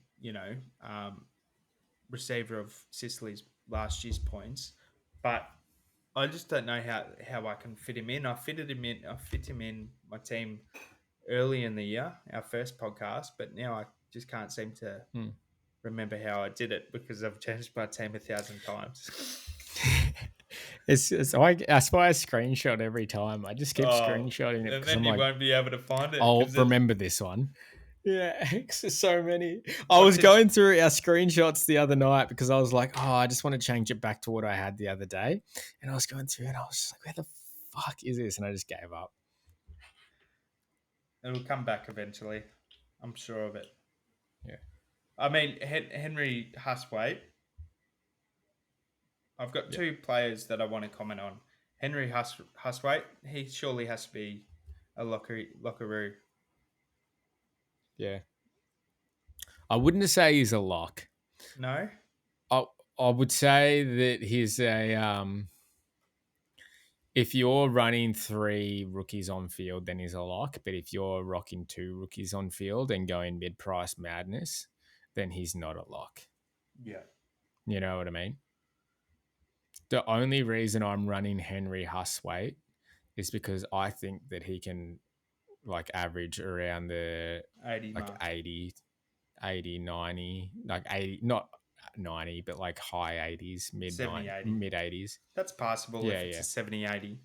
receiver of Sicily's last year's points, but I just don't know how I can fit him in. I fit him in my team early in the year, our first podcast, but now I just can't seem to remember how I did it because I've changed my team 1,000 times.
I screenshot every time. I just keep screenshotting it,
and then you won't be able to find it.
I'll remember this one. Yeah, there's so many. I was going through our screenshots the other night because I was like, I just want to change it back to what I had the other day. And I was going through and I was just like, where the fuck is this? And I just gave up.
It'll come back eventually. I'm sure of it.
Yeah.
I mean, Henry Huswaite, I've got
Yeah.
two players that I want to comment on. Henry Huswaite, he surely has to be a Lockeroo.
Yeah. I wouldn't say he's a lock.
No?
I I would say that he's a if you're running 3 rookies on field, then he's a lock. But if you're rocking 2 rookies on field and going mid-price madness, then he's not a lock.
Yeah.
You know what I mean? The only reason I'm running Henry Huswaite is because I think that he can like average around the
80
like
mark.
80, 90, like 80, not 90, but like high 80s,
70, 80.
mid 80s.
That's passable
Yeah,
if it's
yeah.
a 70, 80.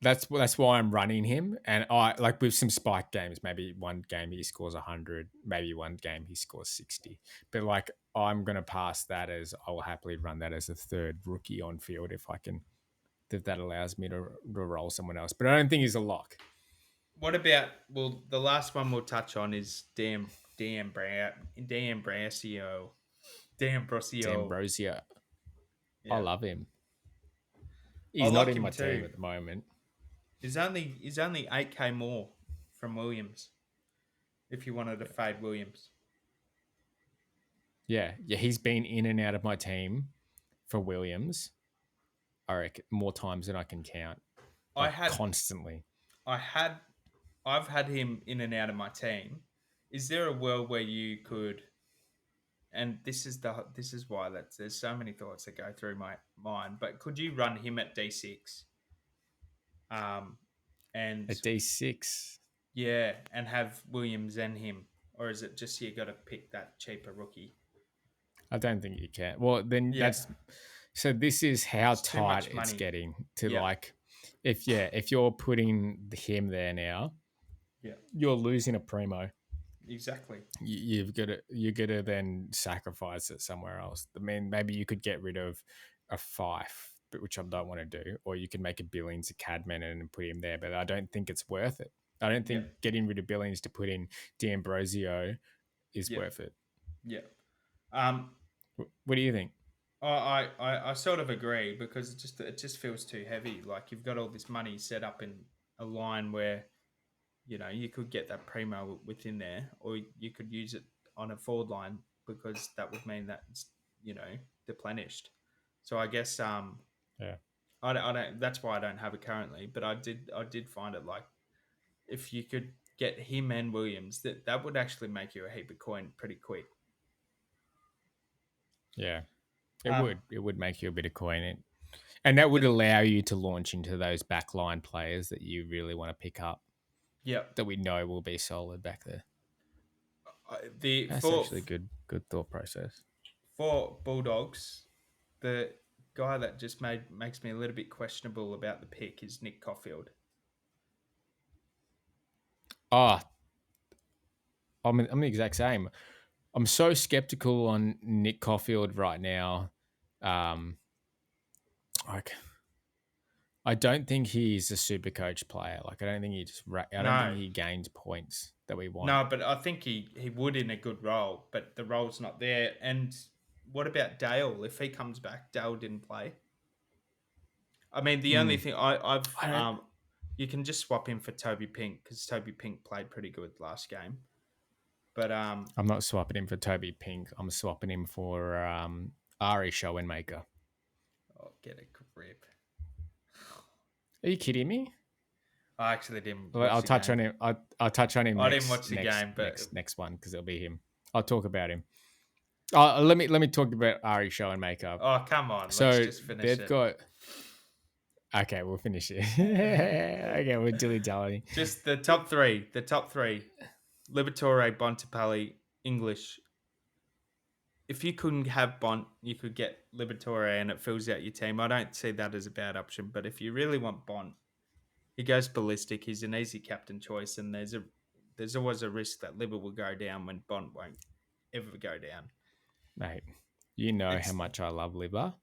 That's why I'm running him, and I like with some spike games. Maybe one game he scores 100, maybe one game he scores 60. But like I'm gonna pass that as I'll happily run that as a third rookie on field if I can. If that allows me to roll someone else, but I don't think he's a lock.
What about, well, the last one we'll touch on is D'Ambrosio. D'Ambrosio.
D'Ambrosio, I
Yeah.
love him.
I
He's not
like
in
him
my
too.
team at the moment.
He's only 8K more from Williams if you wanted to fade Williams.
Yeah, he's been in and out of my team for Williams. I reckon more times than I can count. Like constantly.
I've had him in and out of my team. Is there a world where you could, and this is why there's so many thoughts that go through my mind, but could you run him at D6? And
At D6.
yeah, and have Williams and him, or is it just you got to pick that cheaper rookie?
I don't think you can. Well, then
Yeah.
so this is how
It's too much
tight it's
money.
getting to
Yeah.
like if you're putting him there now,
Yeah,
you're losing a primo.
exactly.
You're gonna then sacrifice it somewhere else. I mean, maybe you could get rid of a Fife, but which I don't want to do, or you could make a Billings a Cadman and put him there. But I don't think it's worth it. I don't think getting rid of Billings to put in D'Ambrosio is worth it.
Yeah.
What do you think?
I sort of agree because it just feels too heavy. Like you've got all this money set up in a line where, you could get that primo within there, or you could use it on a forward line because that would mean that it's, deplenished. So I guess
Yeah.
I don't. That's why I don't have it currently. But I did find it like if you could get him and Williams, that would actually make you a heap of coin pretty quick.
Yeah, it would make you a bit of coin, and that would allow you to launch into those backline players that you really want to pick up.
Yeah,
that we know will be solid back there. That's
for,
actually good thought process.
For Bulldogs, the guy that just makes me a little bit questionable about the pick is Nick Caulfield.
I'm the exact same. I'm so skeptical on Nick Caulfield right now. Like, I don't think he's a super coach player. Like, I don't think think he gains points that we want.
No, but I think he would in a good role, but the role's not there. And what about Dale? If he comes back, Dale didn't play. I mean, the only thing you can just swap him for Toby Pink because Toby Pink played pretty good last game. But
I'm not swapping him for Toby Pink. I'm swapping him for Ari Schoenmaker.
Oh, get a grip.
Are you kidding me?
I actually didn't.
I'll touch on him. I'll touch on him.
I didn't watch the game, but
next one because it'll be him. I'll talk about him. Let me talk about Ari Schoenmaker.
Oh, come on.
So
let's just finish
they've
it.
got. Okay, we'll finish it. Okay, we're dilly-dallying.
Just the top three. Liberatore, Bontempelli, English. If you couldn't have Bont, you could get Liberatore and it fills out your team. I don't see that as a bad option. But if you really want Bont, he goes ballistic. He's an easy captain choice. And there's always a risk that Libba will go down when Bont won't ever go down.
Mate, you know how much I love Libba.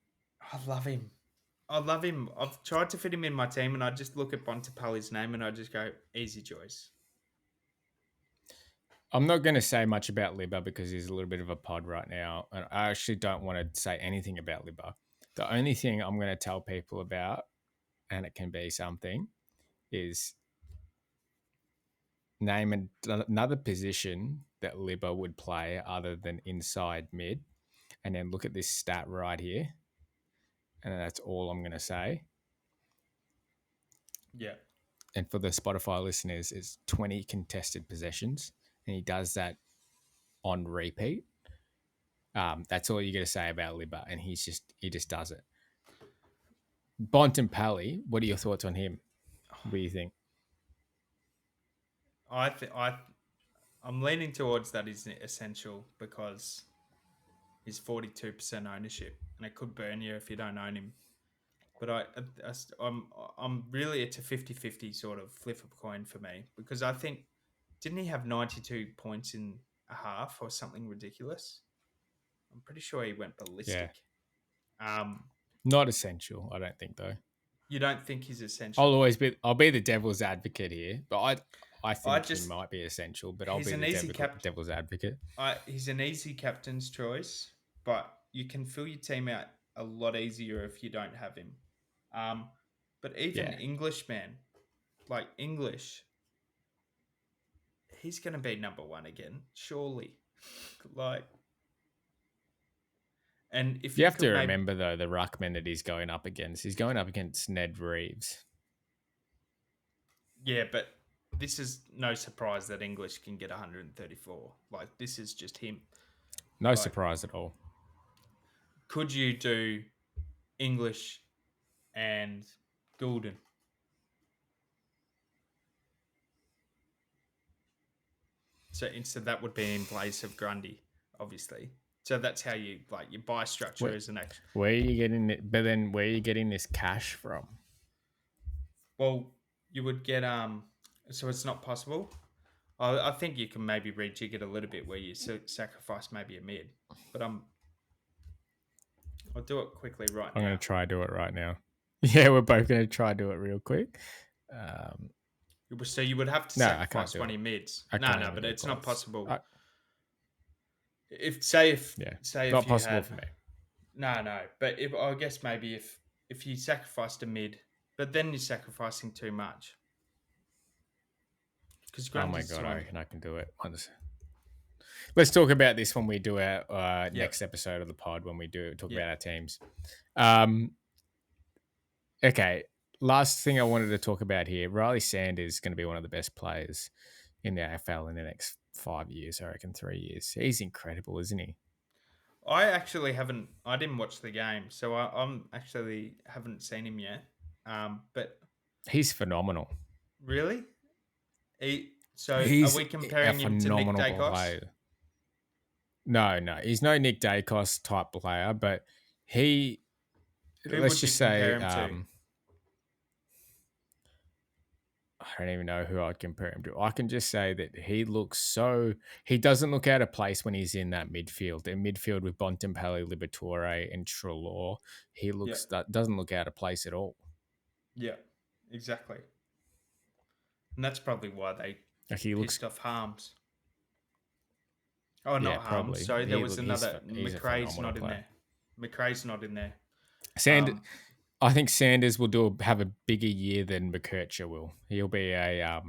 I love him. I've tried to fit him in my team, and I just look at Bontempelli's name, and I just go, easy choice.
I'm not going to say much about Libba because he's a little bit of a pod right now, and I actually don't want to say anything about Libba. The only thing I'm going to tell people about, and it can be something, is name another position that Libba would play other than inside mid, and then look at this stat right here, and that's all I'm going to say.
Yeah.
And for the Spotify listeners, it's 20 contested possessions, and he does that on repeat. That's all you got to say about Libba, and he just does it. Bontempelli, what are your thoughts on him? What do you think?
I'm leaning towards that is essential because he's 42% ownership, and it could burn you if you don't own him. But I'm really, it's a 50-50 sort of flip of coin for me, because I think, didn't he have 92 points in a half or something ridiculous? I'm pretty sure he went ballistic.
Not essential, I don't think, though.
You don't think he's essential?
I'll be the devil's advocate here, but I think he might be essential, but I'll be the devil's advocate.
He's an easy captain's choice, but you can fill your team out a lot easier if you don't have him. But even English, man, like English, he's going to be number one again, surely. And if
you have to remember, though, the ruckman that he's going up against Ned Reeves.
Yeah, but this is no surprise that English can get 134. Like, this is just him.
No surprise at all.
Could you do English and Goulden? So instead, that would be in place of Grundy, obviously. So that's how you your buy structure is an action.
Where are you getting it? But then where are you getting this cash from?
Well, you would get so it's not possible. I think you can maybe rejig it a little bit where you sacrifice maybe a mid, but I'll do it quickly now.
I'm going to try to do it right now. Yeah, we're both going to try to do it real quick.
So you would have to sacrifice one of your mids. No, but it's not possible. If
not possible for me.
No. But I guess maybe if you sacrificed a mid, but then you're sacrificing too much.
Oh my god, I reckon I can do it. Let's talk about this when we do our next episode of the pod, when we talk about our teams. Okay, last thing I wanted to talk about here. Riley Sanders is going to be one of the best players in the AFL in the next 5 years, I reckon 3 years. He's incredible, isn't he?
I actually haven't. I didn't watch the game, so I'm actually haven't seen him yet. But
he's phenomenal.
Really? Are we comparing him to Nick Daicos?
Player. No, he's no Nick Daicos type player, but he. Let's just say, I don't even know who I'd compare him to. I can just say that he doesn't look out of place when he's in that midfield. In midfield with Bontempelli, Liberatore, and Treloar, he doesn't look out of place at all. Yeah,
exactly. And that's probably why they pissed off Harms. Oh, not Harms. Probably. Sorry, there was another. McRae's not in there. McRae's not in there.
I think Sanders will have a bigger year than McKercher will. He'll be a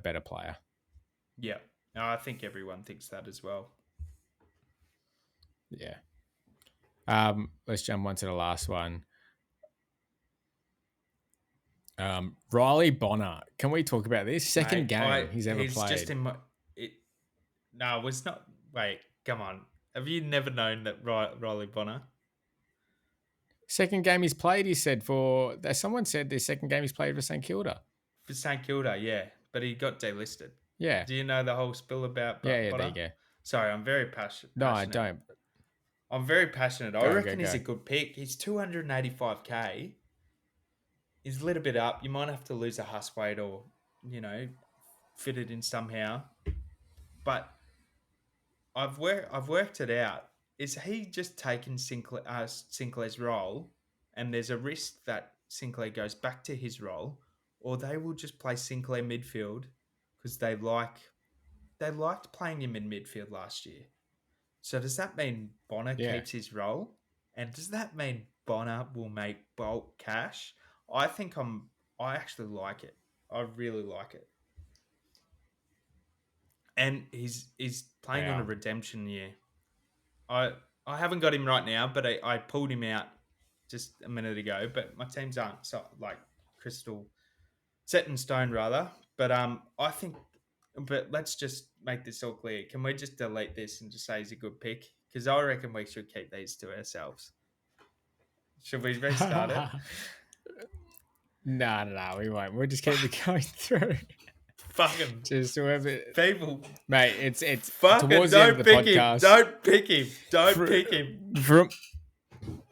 better player.
Yeah, I think everyone thinks that as well.
Yeah. Let's jump on to the last one. Riley Bonner. Can we talk about this? Second game he's ever played.
Just in no, it's not. Wait, come on. Have you never known that Riley Bonner?
Second game he's played, he said, someone said the second game he's played for St Kilda.
For St Kilda, yeah. But he got delisted.
Yeah.
Do you know the whole spill about
Bonner?
There you go. Sorry, I'm very passionate.
No, I don't.
I'm very passionate. I reckon he's a good pick. He's 285k. He's a little bit up. You might have to lose a husk weight or, fit it in somehow. But I've worked it out. Is he just taking Sinclair's role, and there's a risk that Sinclair goes back to his role, or they will just play Sinclair midfield because they liked playing him in midfield last year. So does that mean Bonner keeps his role? And does that mean Bonner will make bulk cash. I actually like it. I really like it. And he's playing on a redemption year. I haven't got him right now, but I pulled him out just a minute ago. But my teams aren't so like crystal set in stone, rather. But I think. But let's just make this all clear. Can we just delete this and just say he's a good pick? Because I reckon we should keep these to ourselves. Should we restart it?
No, we won't. We'll just keep it going through.
Fucking
just whoever
people,
mate. It's
fucking
towards the end of the podcast.
Don't pick him. Don't pick him.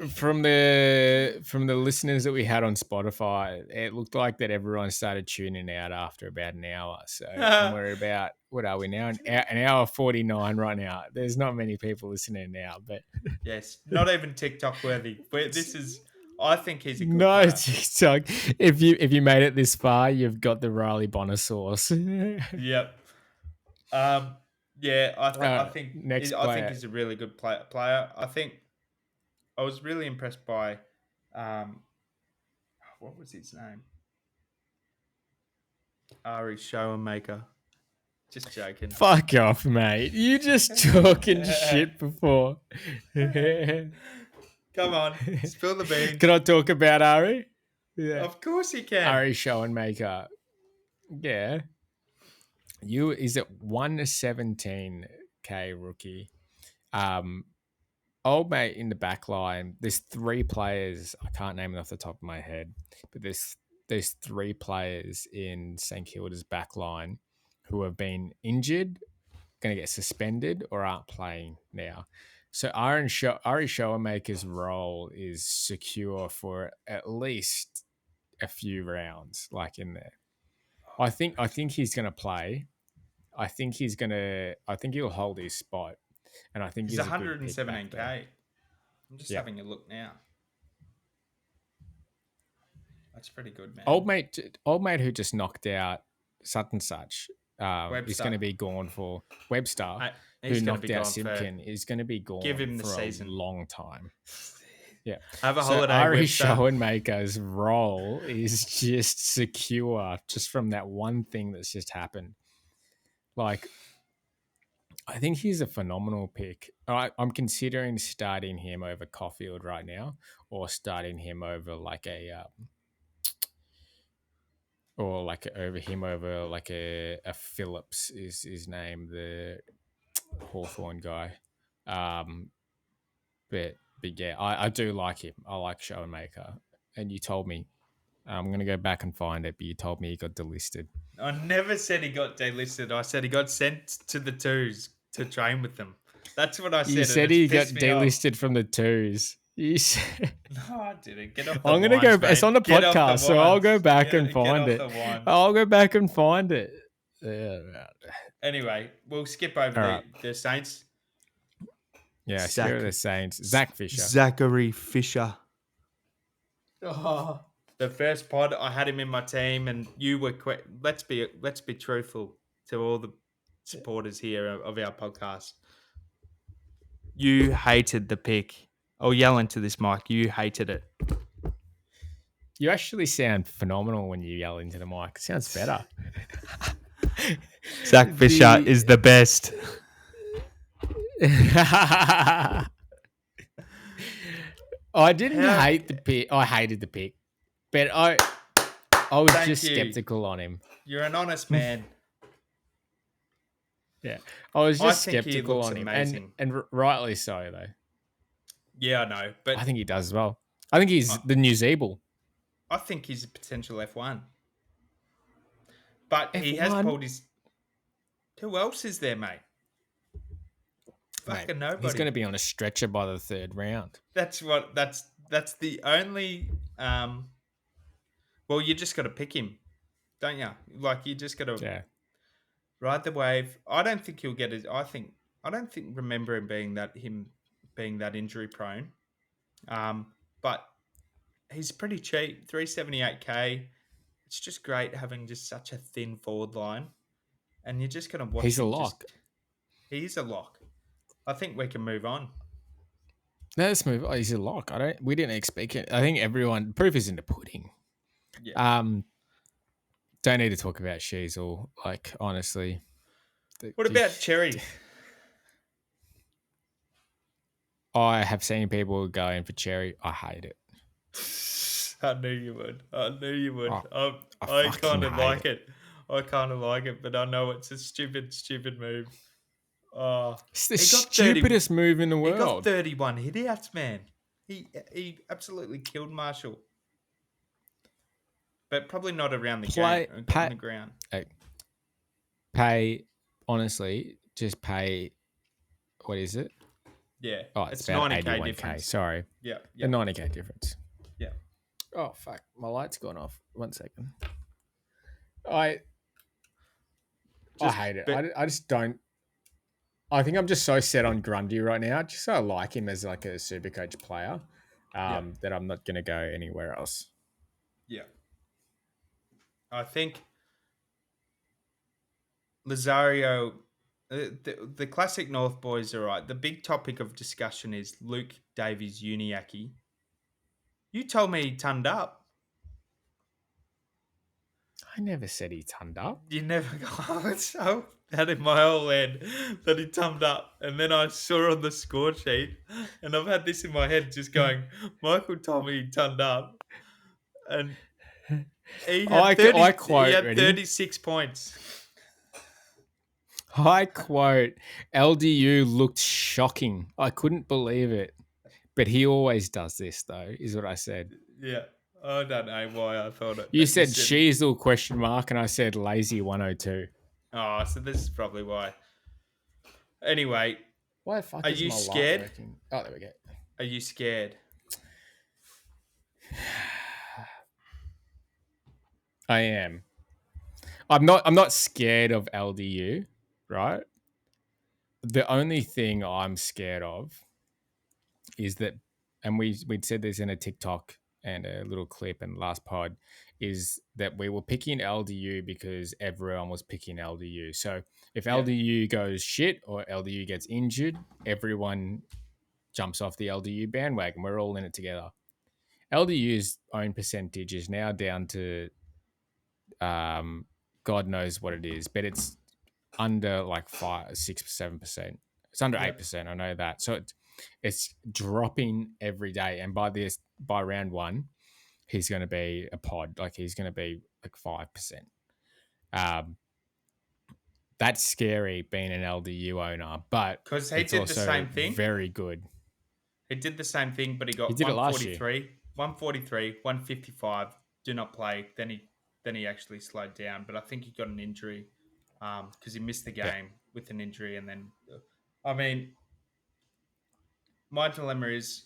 From the listeners that we had on Spotify, it looked like that everyone started tuning out after about an hour. So we're about, what are we now? An hour 49 right now. There's not many people listening now, but
yes, not even TikTok worthy. I think he's a good player.
TikTok. If you made it this far, you've got the Riley Bonner sauce.
Yep. Yeah, I think he's a really good player. I think I was really impressed by what was his name? Ari Schoenmaker. Just joking.
Fuck off, mate. You just talking shit before.
Come on, spill the beans.
Can I talk about Ari?
Yeah. Of course you can.
Ari Schoenmaker. Yeah. Is it 117k rookie? Old mate in the back line. There's 3 players. I can't name it off the top of my head, but there's 3 players in St Kilda's back line who have been injured, going to get suspended, or aren't playing now. So Ari Schoenmaker's role is secure for at least a few rounds, like in there. I think he's going to play. I think he'll hold his spot, and I think he's
117k. I'm just having a look now. That's pretty good, man.
Old mate who just knocked out such and such. Is going to be gone for Webster. Who knocked out Simpkin is going to be gone for a long time. Yeah.
Have a holiday.
Ari Schoenmaker's role is just secure just from that one thing that's just happened. Like, I think he's a phenomenal pick. I'm considering starting him over Caulfield right now, or starting him over like a Phillips is his name, the Hawthorn guy. But yeah, I do like him. I like Schoenmaker. And you told me, I'm going to go back and find it, but you told me he got delisted.
I never said he got delisted. I said he got sent to the twos to train with them. That's what I said.
You said he got delisted from the twos. You said...
No, I didn't. Get off the
I'm going to go... It's on the podcast, so I'll go back and find it. I'll go back and find it. Yeah.
Anyway, we'll skip over the Saints.
Yeah, skip the Saints.
Zachary Fisher. Oh. The first pod, I had him in my team, and you were... Let's be truthful to all the supporters here of our podcast. You hated the pick. I'll yell into this mic. You hated it.
You actually sound phenomenal when you yell into the mic. It sounds better.
Zach Fisher is the best.
I didn't hate the pick. I hated the pick. But I was just skeptical on him.
You're an honest man.
Yeah. I was just skeptical on him. And rightly so, though.
Yeah, I know. But
I think he does as well. I think he's the new Zeeble.
I think he's a potential F1. But he has pulled his... Who else is there, mate? Fucking nobody.
He's going to be on a stretcher by the 3rd round.
That's the only... Well, you just got to pick him, don't you? Like, you just got to ride the wave. I don't think he'll get it. I don't remember him being that injury prone. But he's pretty cheap, $378K. It's just great having just such a thin forward line, and you're just gonna watch.
He's a lock.
He's a lock. I think we can move on.
No, let's move. Oh, he's a lock. We didn't expect it. I think everyone proof is in the pudding.
Yeah.
Don't need to talk about Sheasel. Like honestly,
What about Cherry?
I have seen people going for Cherry. I hate it.
I knew you would. I knew you would.
I
I
fucking
kind of
hate
like it. I kind of like it, but I know it's a stupid move.
It's the
he got 30
stupidest move in the
He got
world.
31 hit-outs, man. He absolutely killed Marshall. But probably not around the game, on the ground.
Pay, honestly, just pay, what is it?
Yeah.
Oh, it's about
90K
81K.
difference.
Sorry.
Yeah.
A 90K difference.
Yeah.
Oh, fuck. My light's gone off. 1 second. I hate it. I just don't. I think I'm just so set on Grundy right now. Just so I like him as like a super coach player that I'm not going to go anywhere else.
Yeah. I think Lazario, the classic North boys are right. The big topic of discussion is Luke Davies Uniacke. You told me he turned up.
I never said he turned up.
You never got so that in my whole head that he turned up, and then I saw on the score sheet, and I've had this in my head just going, Michael told me he turned up, and he had, he had 36 points.
I quote, LDU looked shocking. I couldn't believe it. But he always does this, though, is what I said.
Yeah. I don't know why I thought it.
You said Sheasel question mark, and I said lazy 102.
Oh, so this is probably why. Anyway,
why the fuck
are
is
you
my
scared?
light working? Oh, there we go.
Are you scared?
I am. I'm not scared of LDU, right? The only thing I'm scared of is that, and we'd said this in a TikTok and a little clip in the last pod, is that we were picking LDU because everyone was picking LDU. So if LDU goes shit or LDU gets injured, everyone jumps off the LDU bandwagon. We're all in it together. LDU's own percentage is now down to God knows what it is, but it's under like 5, 6, 7%. It's under 8%. I know that. So it's dropping every day. And by round 1, he's going to be a pod. Like he's going to be like 5%. That's scary being an LDU owner, but
because he did the same thing.
Very good.
He did the same thing, but he got 143, 155. Do not play. Then he actually slowed down, but I think he got an injury because he missed the game with an injury, and then I mean, my dilemma is: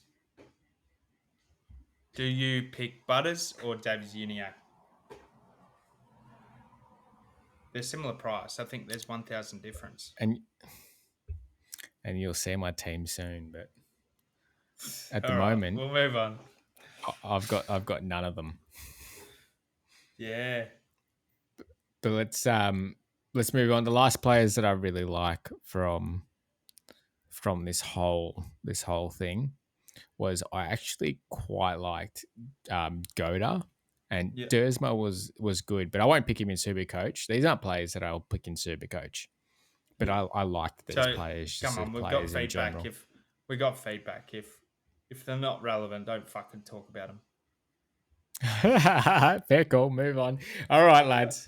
do you pick Butters or Davies Uniacke? They're similar price. I think there's 1,000 difference.
And you'll see my team soon, but at the moment,
we'll move on.
I've got none of them.
Yeah.
But let's move on. The last players that I really like from this whole thing was I actually quite liked Goda, and Dersma was good, but I won't pick him in Super Coach. These aren't players that I'll pick in Super Coach, but I like these players.
Come on, we've got feedback. If they're not relevant, don't fucking talk about them.
Fair call. Move on. All right, lads.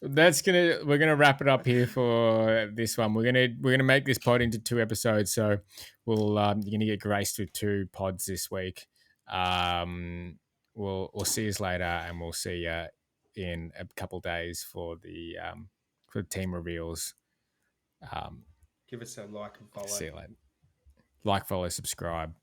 We're gonna wrap it up here for this one. We're gonna make this pod into 2 episodes, so you're gonna get graced with 2 pods this week. We'll see you later, and we'll see you in a couple days for the team reveals.
Give us a like and follow.
See you later. Like, follow, subscribe.